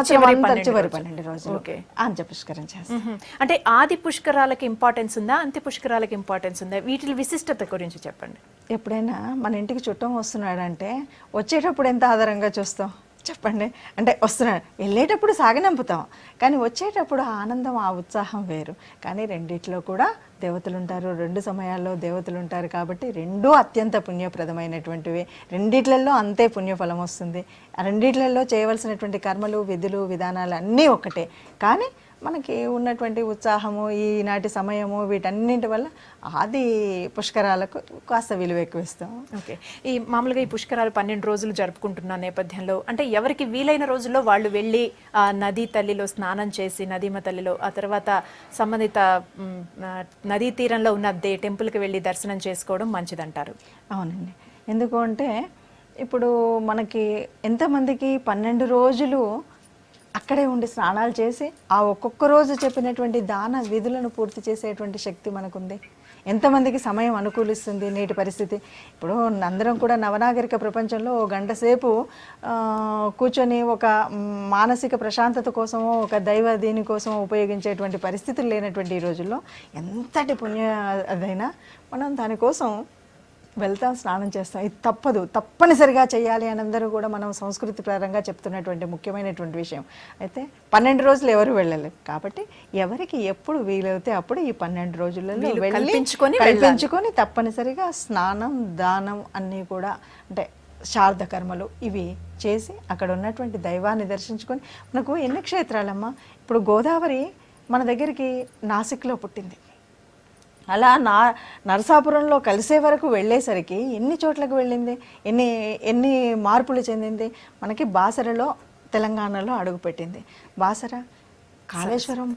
చివరి 12 రోజులు అంత్య పుష్కరం చేస్తాం. అంటే ఆది పుష్కరాలకి ఇంపార్టెన్స్ ఉందా, అంత్య పుష్కరాలకి ఇంపార్టెన్స్ ఉందా? వీటి విశిష్టత గురించి చెప్పండి. ఎప్పుడైనా మన ఇంటికి చుట్టం వస్తున్నాడంటే వచ్చేటప్పుడు ఎంత ఆధారంగా చూస్తాం చెప్పండి. అంటే వస్తున్నాడు, వెళ్ళేటప్పుడు సాగనంపుతాం, కానీ వచ్చేటప్పుడు ఆ ఆనందం, ఆ ఉత్సాహం వేరు. కానీ రెండిట్లో కూడా దేవతలు ఉంటారు, 2 సమయాల్లో దేవతలు ఉంటారు. కాబట్టి రెండూ అత్యంత పుణ్యప్రదమైనటువంటివి. రెండిట్లలో అంతే పుణ్యఫలం వస్తుంది. రెండిట్లలో చేయవలసినటువంటి కర్మలు, విధులు, విధానాలు అన్నీ ఒక్కటే. కానీ మనకి ఉన్నటువంటి ఉత్సాహము, ఈనాటి సమయము, వీటన్నింటి వల్ల ఆది పుష్కరాలకు కాస్త విలువ ఎక్కువ ఇస్తాం. ఓకే. ఈ మామూలుగా ఈ పుష్కరాలు 12 రోజులు జరుపుకుంటున్న నేపథ్యంలో అంటే ఎవరికి వీలైన రోజుల్లో వాళ్ళు వెళ్ళి నదీ తల్లిలో స్నానం చేసి, నదీమ తల్లిలో, ఆ తర్వాత సంబంధిత నదీ తీరంలో ఉన్న టెంపుల్కి వెళ్ళి దర్శనం చేసుకోవడం మంచిదంటారు. అవునండి. ఎందుకు అంటే ఇప్పుడు మనకి ఎంతమందికి 12 రోజులు అక్కడే ఉండి స్నానాలు చేసి ఆ ఒక్కొక్క రోజు చెప్పినటువంటి దాన విధులను పూర్తి చేసేటువంటి శక్తి మనకుంది. ఎంతమందికి సమయం అనుకూలిస్తుంది నేటి పరిస్థితి. ఇప్పుడు అందరం కూడా నవనాగరిక ప్రపంచంలో 1 గంట సేపు కూర్చొని ఒక మానసిక ప్రశాంతత కోసమో, ఒక దైవ దీనికోసమో ఉపయోగించేటువంటి పరిస్థితులు లేనటువంటి ఈ రోజుల్లో ఎంతటి పుణ్య అదైనా మనం దానికోసం వెళ్తాం, స్నానం చేస్తాం. ఇది తప్పనిసరిగా చేయాలి అని అందరూ కూడా మనం సంస్కృతి పరంగా చెప్తున్నటువంటి ముఖ్యమైనటువంటి విషయం. అయితే 12 రోజులు ఎవరు వెళ్ళలేరు. కాబట్టి ఎవరికి ఎప్పుడు వీలవుతే అప్పుడు ఈ 12 రోజులలో కల్పించుకొని తప్పనిసరిగా స్నానం, దానం అన్నీ కూడా అంటే శారద కర్మలు ఇవి చేసి అక్కడ ఉన్నటువంటి దైవాన్ని దర్శించుకొని. మనకు ఎన్ని క్షేత్రాలమ్మా. ఇప్పుడు గోదావరి మన దగ్గరికి నాసిక్లో పుట్టింది. అలా నరసాపురంలో కలిసే వరకు వెళ్ళేసరికి ఎన్ని చోట్లకు వెళ్ళింది, ఎన్ని మార్పులు చెందింది. మనకి బాసరలో, తెలంగాణలో అడుగుపెట్టింది. బాసర, కాళేశ్వరం,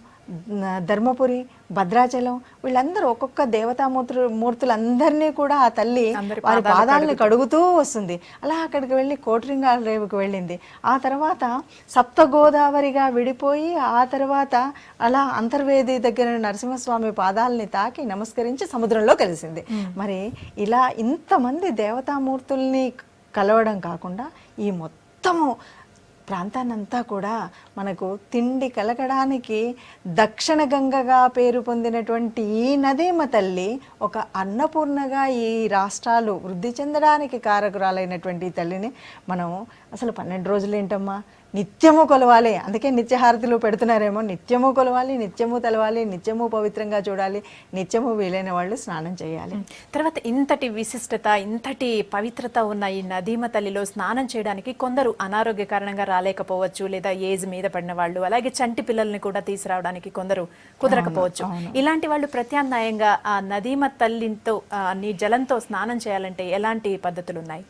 ధర్మపురి, భద్రాచలం, వీళ్ళందరూ ఒక్కొక్క దేవతామూర్తులందరినీ కూడా ఆ తల్లి వారి పాదాలని కడుగుతూ వస్తుంది. అలా అక్కడికి వెళ్ళి కోటరింగాల రేవుకి వెళ్ళింది. ఆ తర్వాత సప్త గోదావరిగా విడిపోయి ఆ తర్వాత అలా అంతర్వేది దగ్గర నరసింహస్వామి పాదాలని తాకి నమస్కరించి సముద్రంలో కలిసింది. మరి ఇలా ఇంతమంది దేవతామూర్తుల్ని కలవడం కాకుండా ఈ మొత్తము ప్రాంతాన్నంతా కూడా మనకు తిండి కలగడానికి దక్షిణ గంగగా పేరు పొందినటువంటి ఈ నదీమ తల్లి ఒక అన్నపూర్ణగా ఈ రాష్ట్రాలు వృద్ధి చెందడానికి కారకురాలైనటువంటి ఈ తల్లిని మనం అసలు 12 రోజులు ఏంటమ్మా నిత్యము కొలవాలి. అందుకే నిత్యహారతులు పెడుతున్నారేమో. నిత్యము కొలవాలి, నిత్యము తలవాలి, నిత్యము పవిత్రంగా చూడాలి, నిత్యము వీలైన వాళ్ళు స్నానం చేయాలి. తర్వాత ఇంతటి విశిష్టత, ఇంతటి పవిత్రత ఉన్న ఈ నదీమ తల్లిలో స్నానం చేయడానికి కొందరు అనారోగ్య కారణంగా రాలేకపోవచ్చు, లేదా ఏజ్ మీద పడిన వాళ్ళు, అలాగే చంటి పిల్లల్ని కూడా తీసుకురావడానికి కొందరు కుదరకపోవచ్చు. ఇలాంటి వాళ్ళు ప్రత్యామ్నాయంగా ఆ నదీమ తల్లితో నీ జలంతో స్నానం చేయాలంటే ఎలాంటి పద్ధతులు ఉన్నాయి?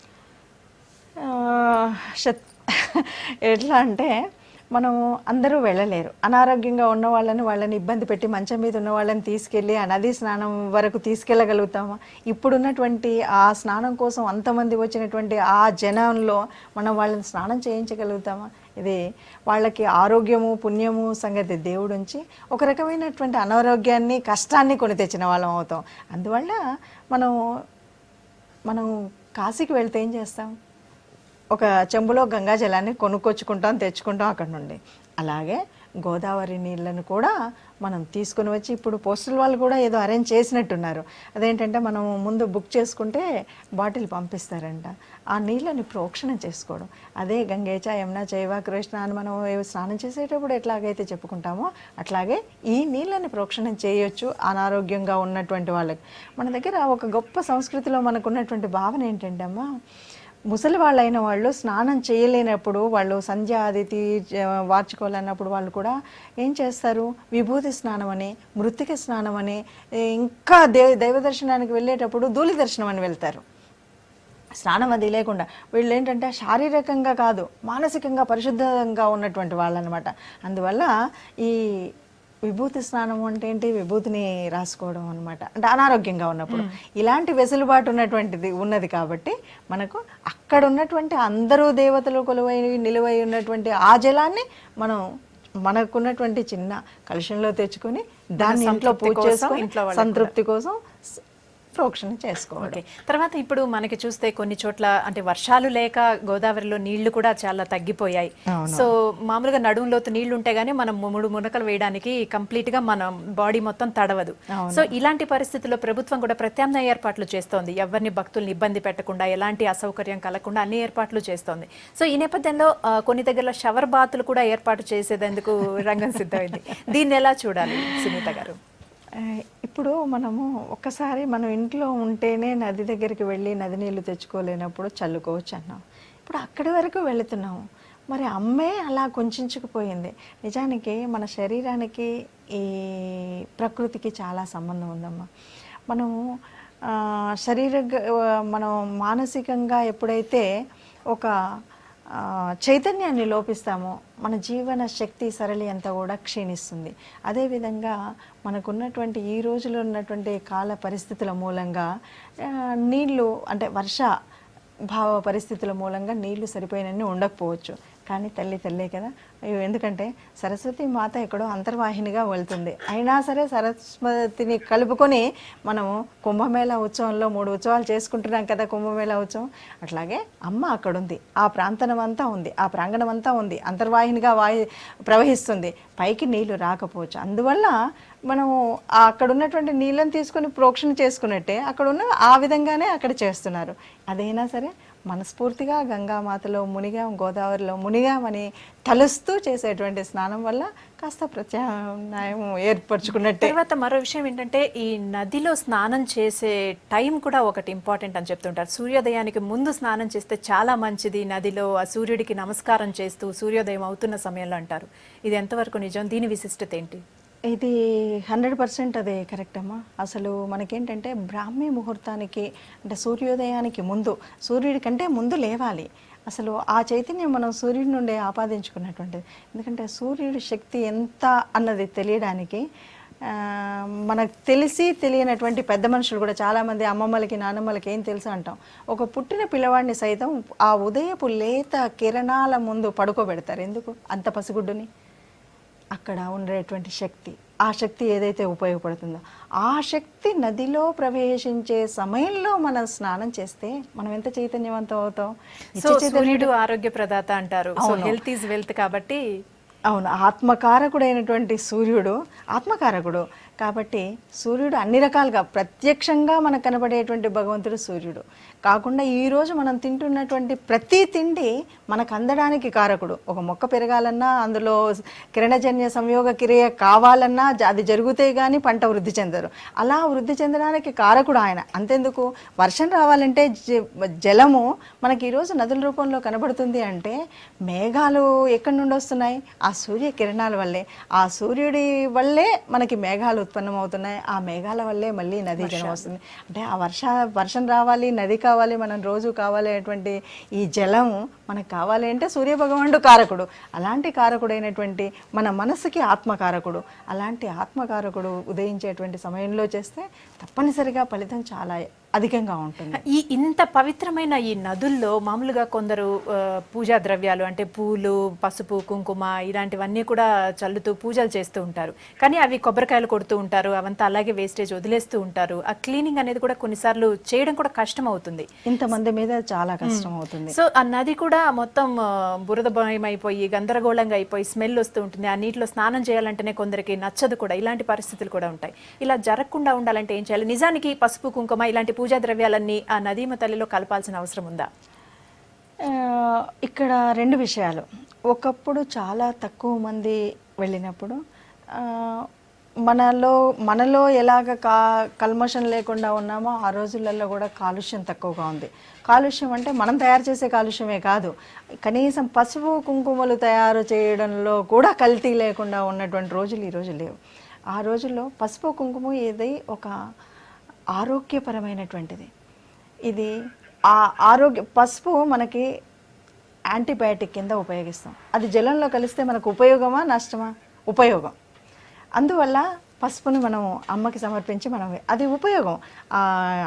ఎట్లా అంటే మనం అందరూ వెళ్ళలేరు. అనారోగ్యంగా ఉన్న వాళ్ళని ఇబ్బంది పెట్టి మంచం మీద ఉన్న వాళ్ళని తీసుకెళ్ళి ఆ నదీ స్నానం వరకు తీసుకెళ్ళగలుగుతామా? ఇప్పుడున్నటువంటి ఆ స్నానం కోసం అంతమంది వచ్చినటువంటి ఆ జనంలో మనం వాళ్ళని స్నానం చేయించగలుగుతామా? ఇది వాళ్ళకి ఆరోగ్యము, పుణ్యము సంగతి దేవుడుంచి ఒక రకమైనటువంటి అనారోగ్యాన్ని, కష్టాన్ని కొని తెచ్చిన వాళ్ళం అవుతాం. అందువల్ల మనం కాశీకి వెళ్తే ఏం చేస్తాం? ఒక చెంబులో గంగా జలాన్ని కొనుక్కొచ్చుకుంటాం, తెచ్చుకుంటాం అక్కడ నుండి. అలాగే గోదావరి నీళ్ళను కూడా మనం తీసుకుని వచ్చి ఇప్పుడు పోస్టల్ వాళ్ళు కూడా ఏదో అరేంజ్ చేసినట్టున్నారు. అదేంటంటే మనం ముందు బుక్ చేసుకుంటే బాటిల్ పంపిస్తారంట. ఆ నీళ్ళని ప్రోక్షణ చేసుకోవడం, అదే గంగేచ యమున చైవ కృష్ణ అని మనం స్నానం చేసేటప్పుడు ఎట్లాగైతే చెప్పుకుంటామో అట్లాగే ఈ నీళ్ళని ప్రోక్షణం చేయొచ్చు అనారోగ్యంగా ఉన్నటువంటి వాళ్ళకి. మన దగ్గర ఒక గొప్ప సంస్కృతిలో మనకు ఉన్నటువంటి భావన ఏంటంటే అమ్మా, ముసలి వాళ్ళైన వాళ్ళు స్నానం చేయలేనప్పుడు, వాళ్ళు సంధ్య ఆదితి వార్చుకోవాలన్నప్పుడు వాళ్ళు కూడా ఏం చేస్తారు, విభూతి స్నానం అని, మృత్తిక స్నానం అని, ఇంకా దైవ దర్శనానికి వెళ్ళేటప్పుడు ధూళి దర్శనం అని వెళ్తారు. స్నానం అది లేకుండా వీళ్ళు ఏంటంటే శారీరకంగా కాదు మానసికంగా పరిశుద్ధంగా ఉన్నటువంటి వాళ్ళు అనమాట. అందువల్ల ఈ విభూతి స్నానం అంటే ఏంటి, విభూతిని రాసుకోవడం అనమాట. అంటే అనారోగ్యంగా ఉన్నప్పుడు ఇలాంటి వెసులుబాటు ఉన్నది కాబట్టి మనకు అక్కడ ఉన్నటువంటి అందరూ దేవతలు కొలువై నిలువై ఉన్నటువంటి ఆ జలాన్ని మనం మనకున్నటువంటి చిన్న కలుషంలో తెచ్చుకొని దాన్ని ఇంట్లో పూజ చేసుకొని సంతృప్తి కోసం ప్రోక్షణ చేసుకోవాలి. తర్వాత ఇప్పుడు మనకి చూస్తే కొన్ని చోట్ల అంటే వర్షాలు లేక గోదావరిలో నీళ్లు కూడా చాలా తగ్గిపోయాయి. సో మామూలుగా నడుము లోతు నీళ్లు ఉంటే గానీ మనం 3 మునకలు వేయడానికి కంప్లీట్ గా మన బాడీ మొత్తం తడవదు. సో ఇలాంటి పరిస్థితుల్లో ప్రభుత్వం కూడా ప్రత్యామ్నాయ ఏర్పాట్లు చేస్తోంది. ఎవరిని భక్తుల్ని ఇబ్బంది పెట్టకుండా, ఎలాంటి అసౌకర్యం కలగకుండా అన్ని ఏర్పాట్లు చేస్తోంది. సో ఈ నేపథ్యంలో కొన్ని దగ్గర షవర్ బాతులు కూడా ఏర్పాటు చేసేందుకు రంగం సిద్ధమైంది. దీన్ని ఎలా చూడాలి సునీత గారు? ఇప్పుడు మనము ఒక్కసారి మనం ఇంట్లో ఉంటేనే నది దగ్గరికి వెళ్ళి నది నీళ్ళు తెచ్చుకోలేనప్పుడు చల్లుకోవచ్చు అన్నాం. ఇప్పుడు అక్కడి వరకు వెళుతున్నాము. మరి అమ్మే అలా కొంచెంచుకుపోయింది. నిజానికి మన శరీరానికి ఈ ప్రకృతికి చాలా సంబంధం ఉందమ్మా. మనము మనం మానసికంగా ఎప్పుడైతే ఒక చైతన్యాన్ని లోపిస్తామో మన జీవన శక్తి సరళి అంతా కూడా క్షీణిస్తుంది. అదేవిధంగా మనకున్నటువంటి ఈ రోజులో ఉన్నటువంటి కాల పరిస్థితుల మూలంగా నీళ్లు అంటే వర్ష భావ పరిస్థితుల మూలంగా నీళ్లు సరిపోయినన్ని ఉండకపోవచ్చు. కానీ తల్లే కదా, ఎందుకంటే సరస్వతి మాత ఎక్కడో అంతర్వాహినిగా వెళ్తుంది. అయినా సరే సరస్వతిని కలుపుకొని మనము కుంభమేళా ఉత్సవంలో 3 ఉత్సవాలు చేసుకుంటున్నాం కదా, కుంభమేళా ఉత్సవం. అట్లాగే అమ్మ అక్కడ ఉంది, ఆ ప్రాంతం అంతా ఉంది, ఆ ప్రాంగణం అంతా ఉంది, అంతర్వాహినిగా ప్రవహిస్తుంది. పైకి నీళ్లు రాకపోవచ్చు. అందువల్ల మనము అక్కడ ఉన్నటువంటి నీళ్ళని తీసుకొని ప్రోక్షణ చేసుకున్నట్టే అక్కడ ఉన్న ఆ విధంగానే అక్కడ చేస్తున్నారు. అదైనా సరే మనస్ఫూర్తిగా గంగామాతలో మునిగాం, గోదావరిలో మునిగామని తలుస్తూ చేసేటువంటి స్నానం వల్ల కాస్త ప్రత్యామ్నాయం ఏర్పరచుకున్నట్టే. తర్వాత మరో విషయం ఏంటంటే ఈ నదిలో స్నానం చేసే టైం కూడా ఒకటి ఇంపార్టెంట్ అని చెప్తుంటారు. సూర్యోదయానికి ముందు స్నానం చేస్తే చాలా మంచిది, నదిలో ఆ సూర్యుడికి నమస్కారం చేస్తూ సూర్యోదయం అవుతున్న సమయంలో అంటారు. ఇది ఎంతవరకు నిజం? దీని విశిష్టత ఏంటి? ఇది 100% అదే కరెక్ట్ అమ్మా. అసలు మనకేంటంటే బ్రాహ్మీ ముహూర్తానికి అంటే సూర్యోదయానికి ముందు, సూర్యుడి కంటే ముందు లేవాలి. అసలు ఆ చైతన్యం మనం సూర్యుడి నుండే ఆపాదించుకున్నటువంటిది. ఎందుకంటే సూర్యుడి శక్తి ఎంత అన్నది తెలియడానికి మనకు తెలియనటువంటి పెద్ద మనుషులు కూడా చాలామంది అమ్మమ్మలకి నాన్నమ్మలకి ఏం తెలుసు అంటాం. ఒక పుట్టిన పిల్లవాడిని సైతం ఆ ఉదయపు లేత కిరణాల ముందు పడుకోబెడతారు. ఎందుకు? అంత పసిగుడ్డుని అక్కడ ఉండేటువంటి శక్తి, ఆ శక్తి ఏదైతే ఉపయోగపడుతుందో ఆ శక్తి నదిలో ప్రవేశించే సమయంలో మనం స్నానం చేస్తే మనం ఎంత చైతన్యవంతం అవుతాం. సూర్యుడు ఆరోగ్య ప్రదాత అంటారు. హెల్త్ ఈజ్ వెల్త్ కాబట్టి అవును, ఆత్మకారకుడైనటువంటి సూర్యుడు ఆత్మకారకుడు కాబట్టి సూర్యుడు అన్ని రకాలుగా ప్రత్యక్షంగా మనకు కనబడేటువంటి భగవంతుడు సూర్యుడు కాకుండా ఈరోజు మనం తింటున్నటువంటి ప్రతి తిండి మనకు అందడానికి కారకుడు. ఒక మొక్క పెరగాలన్నా అందులో కిరణజన్య సంయోగ క్రియ కావాలన్నా అది జరిగితే కానీ పంట వృద్ధి చెందరు. అలా వృద్ధి చెందడానికి కారకుడు ఆయన. అంతెందుకు, వర్షం రావాలంటే జలము మనకి ఈరోజు నదుల రూపంలో కనబడుతుంది అంటే మేఘాలు ఎక్కడి నుండి వస్తున్నాయి? ఆ సూర్య కిరణాల వల్లే. ఆ సూర్యుడి వల్లే మనకి మేఘాలు ఉత్పన్నం అవుతున్నాయి. ఆ మేఘాల వల్లే మళ్ళీ నదీ జలం వస్తుంది. అంటే ఆ వర్షం రావాలి, నది కావాలి, మనం రోజు కావాలి అనేటువంటి ఈ జలము మనకు కావాలి అంటే సూర్యభగవానుడు కారకుడు. అలాంటి కారకుడైనటువంటి మన మనసుకి ఆత్మకారకుడు. అలాంటి ఆత్మకారకుడు ఉదయించేటువంటి సమయంలో చేస్తే తప్పనిసరిగా ఫలితం చాలా అధికంగా ఉంటుంది. ఇంత పవిత్రమైన ఈ నదుల్లో మామూలుగా కొందరు పూజా ద్రవ్యాలు అంటే పూలు, పసుపు, కుంకుమ ఇలాంటివన్నీ కూడా చల్లుతూ పూజలు చేస్తూ ఉంటారు. కానీ అవి కొబ్బరికాయలు కొడుతూ ఉంటారు, అవంతా అలాగే వేస్టేజ్ వదిలేస్తూ ఉంటారు. ఆ క్లీనింగ్ అనేది కూడా కొన్నిసార్లు చేయడం కూడా కష్టం అవుతుంది. ఇంతమంది మీద చాలా కష్టం అవుతుంది. సో ఆ నది కూడా మొత్తం బురదమయం అయిపోయి గందరగోళంగా అయిపోయి స్మెల్ వస్తూ ఉంటుంది. ఆ నీటిలో స్నానం చేయాలంటేనే కొందరికి నచ్చదు కూడా. ఇలాంటి పరిస్థితులు కూడా ఉంటాయి. ఇలా జరగకుండా ఉండాలంటే ఏం చేయాలి? నిజానికి పసుపు, కుంకుమ ఇలాంటి పూజా ద్రవ్యాలన్నీ ఆ నదీమ తల్లిలో కలపాల్సిన అవసరం ఉందా? ఇక్కడ రెండు విషయాలు. ఒకప్పుడు చాలా తక్కువ మంది వెళ్ళినప్పుడు మనలో ఎలాగ కల్మషం లేకుండా ఉన్నామో ఆ రోజులలో కూడా కాలుష్యం తక్కువగా ఉంది. కాలుష్యం అంటే మనం తయారు చేసే కాలుష్యమే కాదు, కనీసం పసుపు కుంకుమలు తయారు చేయడంలో కూడా కల్తీ లేకుండా ఉన్నటువంటి రోజులు ఈరోజు లేవు. ఆ రోజుల్లో పసుపు కుంకుమ ఏది ఒక ఆరోగ్యపరమైనటువంటిది. ఇది పసుపు మనకి యాంటీబయాటిక్ కింద ఉపయోగిస్తాం. అది జలంలో కలిస్తే మనకు ఉపయోగమా నష్టమా? ఉపయోగం. అందువల్ల పసుపుని మనం అమ్మకి సమర్పించి అది ఉపయోగం.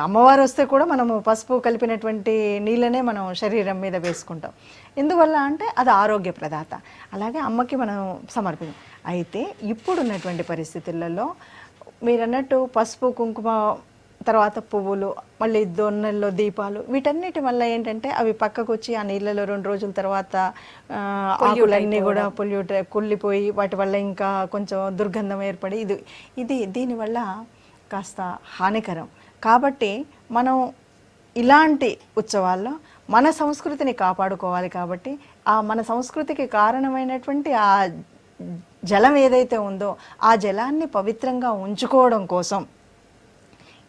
అమ్మవారు వస్తే కూడా మనము పసుపు కలిపినటువంటి నీళ్ళనే మనం శరీరం మీద వేసుకుంటాం. ఎందువల్ల అంటే అది ఆరోగ్య ప్రదాత. అలాగే అమ్మకి మనం సమర్పించాం. అయితే ఇప్పుడున్నటువంటి పరిస్థితులలో మీరన్నట్టు పసుపు కుంకుమ తర్వాత పువ్వులు, మళ్ళీ దొన్నల్లో దీపాలు, వీటన్నిటి వల్ల ఏంటంటే అవి పక్కకు వచ్చి ఆ నీళ్ళలో 2 రోజుల తర్వాత ఆకులన్నీ కూడా కుళ్ళిపోయి వాటి వల్ల ఇంకా కొంచెం దుర్గంధం ఏర్పడి దీనివల్ల కాస్త హానికరం. కాబట్టి మనం ఇలాంటి ఉత్సవాల్లో మన సంస్కృతిని కాపాడుకోవాలి. కాబట్టి మన సంస్కృతికి కారణమైనటువంటి ఆ జలం ఏదైతే ఉందో ఆ జలాన్ని పవిత్రంగా ఉంచుకోవడం కోసం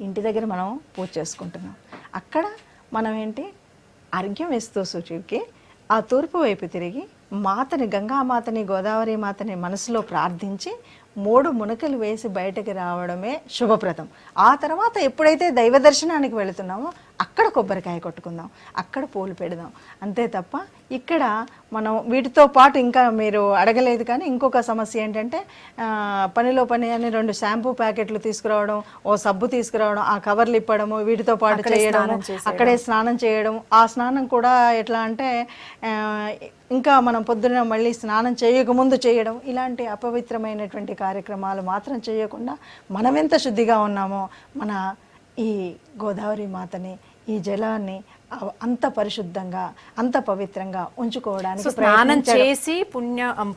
ఇంటి దగ్గర మనం పూజ చేసుకుంటున్నాం. అక్కడ మనం అర్ఘ్యం వేస్తూ సూర్యుడికి ఆ తూర్పు వైపు తిరిగి గంగామాతని, గోదావరి మాతని మనసులో ప్రార్థించి 3 మునకలు వేసి బయటకు రావడమే శుభప్రదం. ఆ తర్వాత ఎప్పుడైతే దైవ దర్శనానికి వెళుతున్నామో అక్కడ కొబ్బరికాయ కొట్టుకుందాం, అక్కడ పూలు పెడదాం. అంతే తప్ప ఇక్కడ మనం వీటితో పాటు ఇంకా మీరు అడగలేదు కానీ ఇంకొక సమస్య ఏంటంటే పనిలో పని అని 2 షాంపూ ప్యాకెట్లు తీసుకురావడం, ఓ సబ్బు తీసుకురావడం, ఆ కవర్లు ఇప్పడము, వీటితో పాటు చేయడం, అక్కడే స్నానం చేయడం. ఆ స్నానం కూడా ఎట్లా అంటే ఇంకా మనం పొద్దున్న మళ్ళీ స్నానం చేయకముందు చేయడం, ఇలాంటి అపవిత్రమైనటువంటి కార్యక్రమాలు మాత్రం చేయకుండా మనం ఎంత శుద్ధిగా ఉన్నామో మన ఈ గోదావరి మాతని, ఈ జలాన్ని అంత పరిశుద్ధంగా, అంత పవిత్రంగా ఉంచుకోవడానికి స్నానం చేసి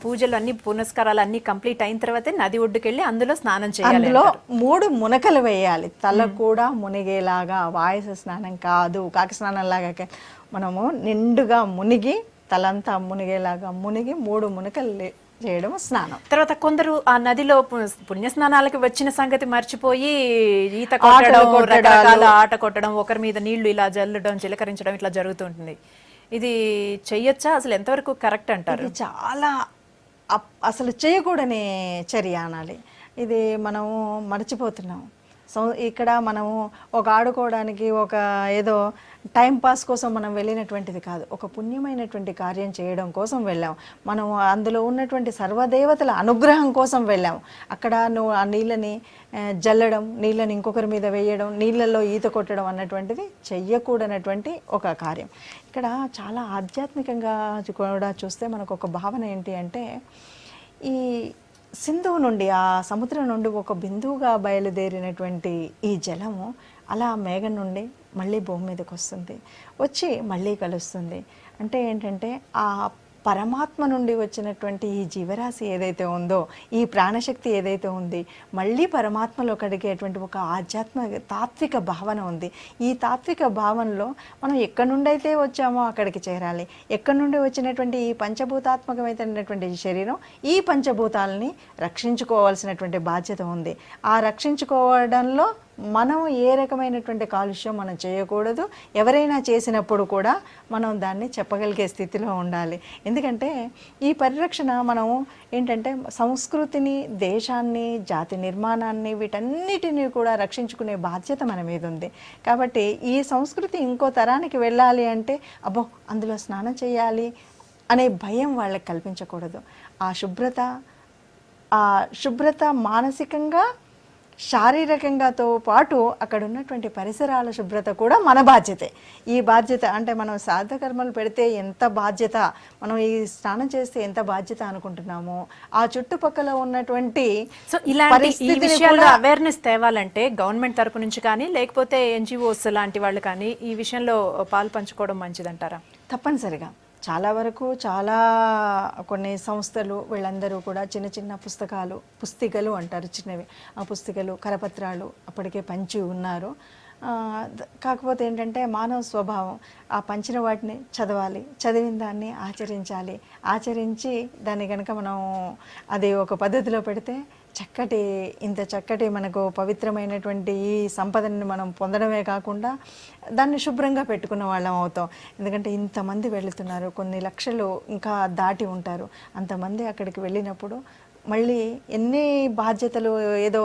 పూజలు అన్ని పునస్కారాలు అన్ని కంప్లీట్ అయిన తర్వాత నది ఒడ్డుకెళ్ళి అందులో స్నానం చేయాలి. అందులో 3 మునకలు వేయాలి. తల కూడా మునిగేలాగా, వాయస స్నానం కాదు, కాకి స్నానం లాగా మనము నిండుగా మునిగి తలంతా మునిగేలాగా మునిగి 3 మునకలు చేయడం స్నానం. తర్వాత కొందరు ఆ నదిలో పుణ్య స్నానాలకి వచ్చిన సంగతి మర్చిపోయి ఈత కొట్టడం, రకరకాల ఆట కొట్టడం, ఒకరి మీద నీళ్లు ఇలా జల్లడం, చిలకరించడం ఇట్లా జరుగుతుంటుంది. ఇది చెయ్యొచ్చా? అసలు ఎంతవరకు కరెక్ట్ అంటారు? ఇది చాలా అసలు చేయకూడని చర్య అనాలి. ఇది మనము మర్చిపోతున్నాం. ఇక్కడ మనము ఒక ఆడుకోవడానికి, ఒక ఏదో టైం పాస్ కోసం మనం వెళ్ళినటువంటిది కాదు, ఒక పుణ్యమైనటువంటి కార్యం చేయడం కోసం వెళ్ళాం. మనం అందులో ఉన్నటువంటి సర్వదేవతల అనుగ్రహం కోసం వెళ్ళాం. అక్కడ నువ్వు ఆ నీళ్ళని జల్లడం, నీళ్ళని ఇంకొకరి మీద వేయడం, నీళ్ళల్లో ఈత కొట్టడం అన్నటువంటిది చెయ్యకూడనటువంటి ఒక కార్యం. ఇక్కడ చాలా ఆధ్యాత్మికంగా కూడా చూస్తే మనకు ఒక భావన ఏంటి అంటే, ఈ సింధువు నుండి, ఆ సముద్రం నుండి ఒక బిందువుగా బయలుదేరినటువంటి ఈ జలము అలా మేఘం నుండి మళ్ళీ భూమి మీదకి వస్తుంది, వచ్చి మళ్ళీ కలుస్తుంది. అంటే ఏంటంటే ఆ పరమాత్మ నుండి వచ్చినటువంటి ఈ జీవరాశి ఏదైతే ఉందో, ఈ ప్రాణశక్తి ఏదైతే ఉంది, మళ్ళీ పరమాత్మలో కడిగేటువంటి ఒక తాత్విక భావన ఉంది. ఈ తాత్విక భావనలో మనం ఎక్కడి నుండి అయితే వచ్చామో అక్కడికి చేరాలి. ఎక్కడి నుండి వచ్చినటువంటి ఈ పంచభూతాత్మకమైనటువంటి శరీరం, ఈ పంచభూతాలని రక్షించుకోవాల్సినటువంటి బాధ్యత ఉంది. ఆ రక్షించుకోవడంలో మనం ఏ రకమైనటువంటి కాలుష్యం మనం చేయకూడదు. ఎవరైనా చేసినప్పుడు కూడా మనం దాన్ని చెప్పగలిగే స్థితిలో ఉండాలి. ఎందుకంటే ఈ పరిరక్షణ మనం ఏంటంటే సంస్కృతిని, దేశాన్ని, జాతి నిర్మాణాన్ని, వీటన్నిటిని కూడా రక్షించుకునే బాధ్యత మన మీద ఉంది. కాబట్టి ఈ సంస్కృతి ఇంకో తరానికి వెళ్ళాలి అంటే అబ్బో అందులో స్నానం చేయాలి అనే భయం వాళ్ళకి కల్పించకూడదు. ఆ శుభ్రత మానసికంగా శారీరకంగాతో పాటు అక్కడ ఉన్నటువంటి పరిసరాల శుభ్రత కూడా మన బాధ్యతే. ఈ బాధ్యత అంటే మనం శ్రాద్ధ కర్మలు పెడితే ఎంత బాధ్యత, మనం ఈ స్నానం చేస్తే ఎంత బాధ్యత అనుకుంటున్నామో, ఆ చుట్టుపక్కల ఉన్నటువంటి సో ఇలాంటి ఈ విషయాల్లో అవేర్నెస్ తేవాలంటే గవర్నమెంట్ తరపు నుంచి కానీ లేకపోతే ఎన్జిఓస్ లాంటి వాళ్ళు కానీ ఈ విషయంలో పాలు పంచుకోవడం మంచిదంటారా? తప్పనిసరిగా చాలా వరకు చాలా కొన్ని సంస్థలు వీళ్ళందరూ కూడా చిన్న చిన్న పుస్తికలు అంటారు, చిన్నవి ఆ పుస్తికలు కరపత్రాలు అప్పటికే పంచి ఉన్నారు. కాకపోతే ఏంటంటే మానవ స్వభావం ఆ పంచిన వాటిని చదవాలి, చదివిన దాన్ని ఆచరించాలి, ఆచరించి దాన్ని కనుక మనం అది ఒక పద్ధతిలో పెడితే ఇంత చక్కటి మనకు పవిత్రమైనటువంటి ఈ సంపదని మనం పొందడమే కాకుండా దాన్ని శుభ్రంగా పెట్టుకున్న వాళ్ళం అవుతాం. ఎందుకంటే ఇంతమంది వెళుతున్నారు, కొన్ని లక్షలు ఇంకా దాటి ఉంటారు. అంతమంది అక్కడికి వెళ్ళినప్పుడు మళ్ళీ ఎన్ని బాధ్యతలు, ఏదో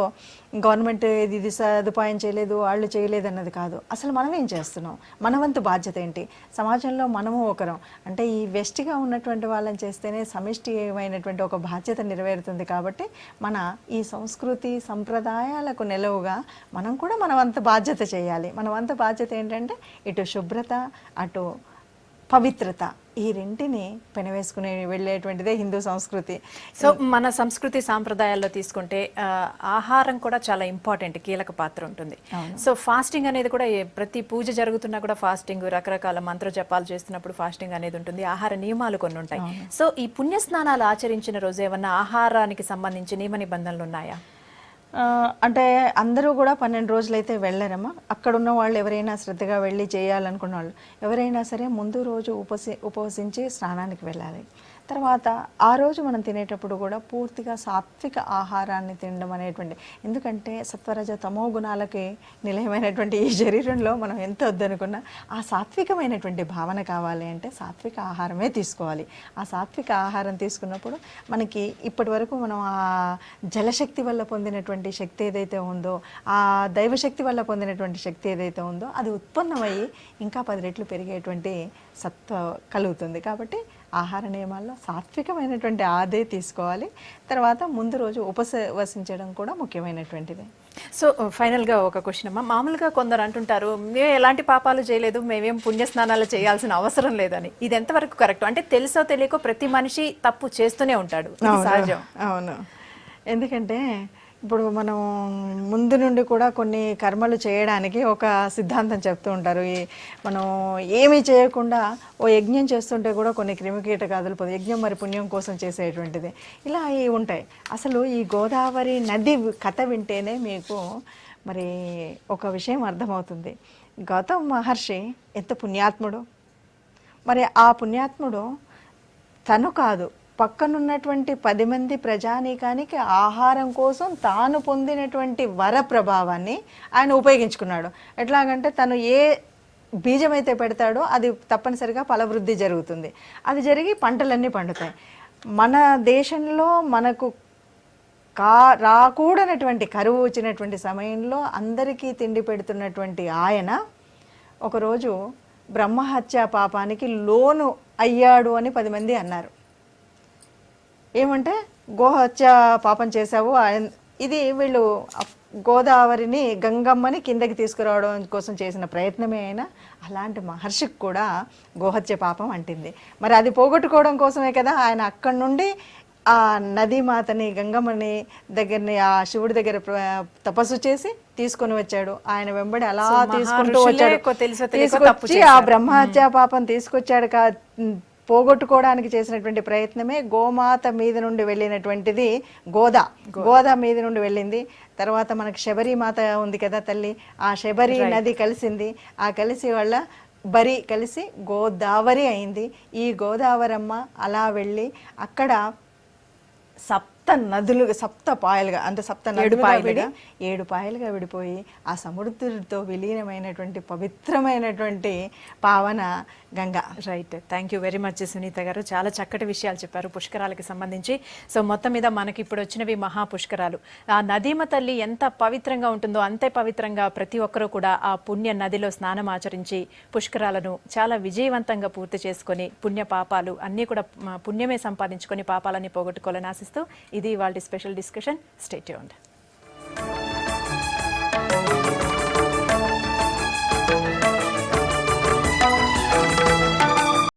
గవర్నమెంట్ ఇది సదుపాయం చేయలేదు వాళ్ళు చేయలేదు అన్నది కాదు, అసలు మనం ఏం చేస్తున్నాం, మన వంతు బాధ్యత ఏంటి, సమాజంలో మనము ఒకరం అంటే ఈ వెస్ట్గా ఉన్నటువంటి వాళ్ళని చేస్తేనే సమిష్టిమైనటువంటి ఒక బాధ్యత నెరవేరుతుంది. కాబట్టి మన ఈ సంస్కృతి సంప్రదాయాలకు నెలవుగా మనం కూడా మన వంతు బాధ్యత చేయాలి. మన వంతు బాధ్యత ఏంటంటే ఇటు శుభ్రత అటు పవిత్రత ఈ రెంటిని పెనవేసుకుని వెళ్ళేటువంటిదే హిందూ సంస్కృతి. సో మన సంస్కృతి సాంప్రదాయాల్లో తీసుకుంటే ఆహారం కూడా చాలా ఇంపార్టెంట్, కీలక పాత్ర ఉంటుంది. సో ఫాస్టింగ్ అనేది కూడా ప్రతి పూజ జరుగుతున్నా కూడా ఫాస్టింగ్, రకరకాల మంత్ర జపాలు చేస్తున్నప్పుడు ఫాస్టింగ్ అనేది ఉంటుంది, ఆహార నియమాలు కొన్ని ఉంటాయి. సో ఈ పుణ్య స్నానాలు ఆచరించిన రోజు ఏమన్నా ఆహారానికి సంబంధించి నియమ నిబంధనలు ఉన్నాయా? అంటే అందరూ కూడా 12 రోజులైతే వెళ్ళరమ్మా. అక్కడ ఉన్న వాళ్ళు ఎవరైనా శ్రద్ధగా వెళ్ళి చేయాలనుకున్న వాళ్ళు ఎవరైనా సరే ముందు రోజు ఉపవసించి స్నానానికి వెళ్ళాలి. తర్వాత ఆ రోజు మనం తినేటప్పుడు కూడా పూర్తిగా సాత్విక ఆహారాన్ని తినడం అనేటువంటి, ఎందుకంటే సత్వరజ తమో గుణాలకి నిలయమైనటువంటి ఈ శరీరంలో మనం ఎంత వద్దనుకున్నా ఆ సాత్వికమైనటువంటి భావన కావాలి అంటే సాత్విక ఆహారమే తీసుకోవాలి. ఆ సాత్విక ఆహారం తీసుకున్నప్పుడు మనకి ఇప్పటి వరకు మనం ఆ జలశక్తి వల్ల పొందినటువంటి శక్తి ఏదైతే ఉందో, ఆ దైవశక్తి వల్ల పొందినటువంటి శక్తి ఏదైతే ఉందో అది ఉత్పన్నమయ్యి ఇంకా 10 రెట్లు పెరిగేటువంటి సత్వ కలుగుతుంది. కాబట్టి ఆహార నియమాల్లో సాత్వికమైనటువంటి ఆదే తీసుకోవాలి. తర్వాత ముందు రోజు ఉపవసించడం కూడా ముఖ్యమైనటువంటిది. సో ఫైనల్గా ఒక క్వశ్చన్ అమ్మా, మామూలుగా కొందరు అంటుంటారు మేము ఎలాంటి పాపాలు చేయలేదు, మేమేం పుణ్యస్నానాలు చేయాల్సిన అవసరం లేదని. ఇది ఎంతవరకు కరెక్ట్? అంటే తెలుసో తెలియకో ప్రతి మనిషి తప్పు చేస్తూనే ఉంటాడు, సహజం. అవును, ఎందుకంటే ఇప్పుడు మనం ముందు నుండి కూడా కొన్ని కర్మలు చేయడానికి ఒక సిద్ధాంతం చెప్తూ ఉంటారు. మనం ఏమీ చేయకుండా ఓ యజ్ఞం చేస్తుంటే కూడా కొన్ని క్రిమికీటకాదులు యజ్ఞం మరి పుణ్యం కోసం చేసేటువంటిది ఇలా ఉంటాయి. అసలు ఈ గోదావరి నది కథ వింటేనే మీకు మరి ఒక విషయం అర్థమవుతుంది. గౌతమ మహర్షి ఎంత పుణ్యాత్ముడు. మరి ఆ పుణ్యాత్ముడు తను కాదు, పక్కనున్నటువంటి 10 మంది ప్రజానీకానికి ఆహారం కోసం తాను పొందినటువంటి వర ప్రభావాన్ని ఆయన ఉపయోగించుకున్నాడు. ఎట్లాగంటే తను ఏ బీజం అయితే పెడతాడో అది తప్పనిసరిగా ఫలవృద్ధి జరుగుతుంది. అది జరిగి పంటలన్నీ పండుతాయి. మన దేశంలో మనకు రాకూడనటువంటి కరువు వచ్చినటువంటి సమయంలో అందరికీ తిండి పెడుతున్నటువంటి ఆయన ఒకరోజు బ్రహ్మహత్యా పాపానికి లోను అయ్యాడు అని 10 మంది అన్నారు. ఏమంటే గోహత్య పాపం చేశావు, ఇది వీళ్ళు గోదావరిని గంగమ్మని కిందకి తీసుకురావడం కోసం చేసిన ప్రయత్నమే అయినా అలాంటి మహర్షికి కూడా గోహత్య పాపం అంటింది. మరి అది పోగొట్టుకోవడం కోసమే కదా ఆయన అక్కడి నుండి ఆ నదీమాతని గంగమ్మని దగ్గరని ఆ శివుడి దగ్గర తపస్సు చేసి తీసుకొని వచ్చాడు. ఆయన వెంబడి అలా తీసుకుంటూ వచ్చాడు, తీసుకొచ్చి ఆ బ్రహ్మహత్యా పాపం తీసుకొచ్చాడు. పోగొట్టుకోవడానికి చేసినటువంటి ప్రయత్నమే గోమాత మీద నుండి వెళ్ళినటువంటిది గోదా మీద నుండి వెళ్ళింది. తర్వాత మనకి శబరిమాత ఉంది కదా తల్లి, ఆ శబరి నది కలిసింది. ఆ కలిసి వాళ్ళ బరి కలిసి గోదావరి అయింది. ఈ గోదావరమ్మ అలా వెళ్ళి అక్కడ సప్త పాయలుగా అంటే 7 పాయలుగా విడిపోయి ఆ సముద్రంతో విలీనమైనటువంటి పవిత్రమైనటువంటి పావన Ganga. Right, thank you very much Sunitha garu, చాలా చక్కటి విషయాలు చెప్పారు పుష్కరాలకి సంబంధించి. సో మొత్తం మీద మనకి ఇప్పుడు వచ్చినవి మహాపుష్కరాలు. ఆ నదీమ తల్లి ఎంత పవిత్రంగా ఉంటుందో అంతే పవిత్రంగా ప్రతి ఒక్కరూ కూడా ఆ పుణ్య నదిలో స్నానం ఆచరించి పుష్కరాలను చాలా విజయవంతంగా పూర్తి చేసుకొని పుణ్య పాపాలు అన్నీ కూడా పుణ్యమే సంపాదించుకొని పాపాలన్నీ పోగొట్టుకోవాలని ఆశిస్తూ ఇది ఇవాళ స్పెషల్ డిస్కషన్. Stay tuned.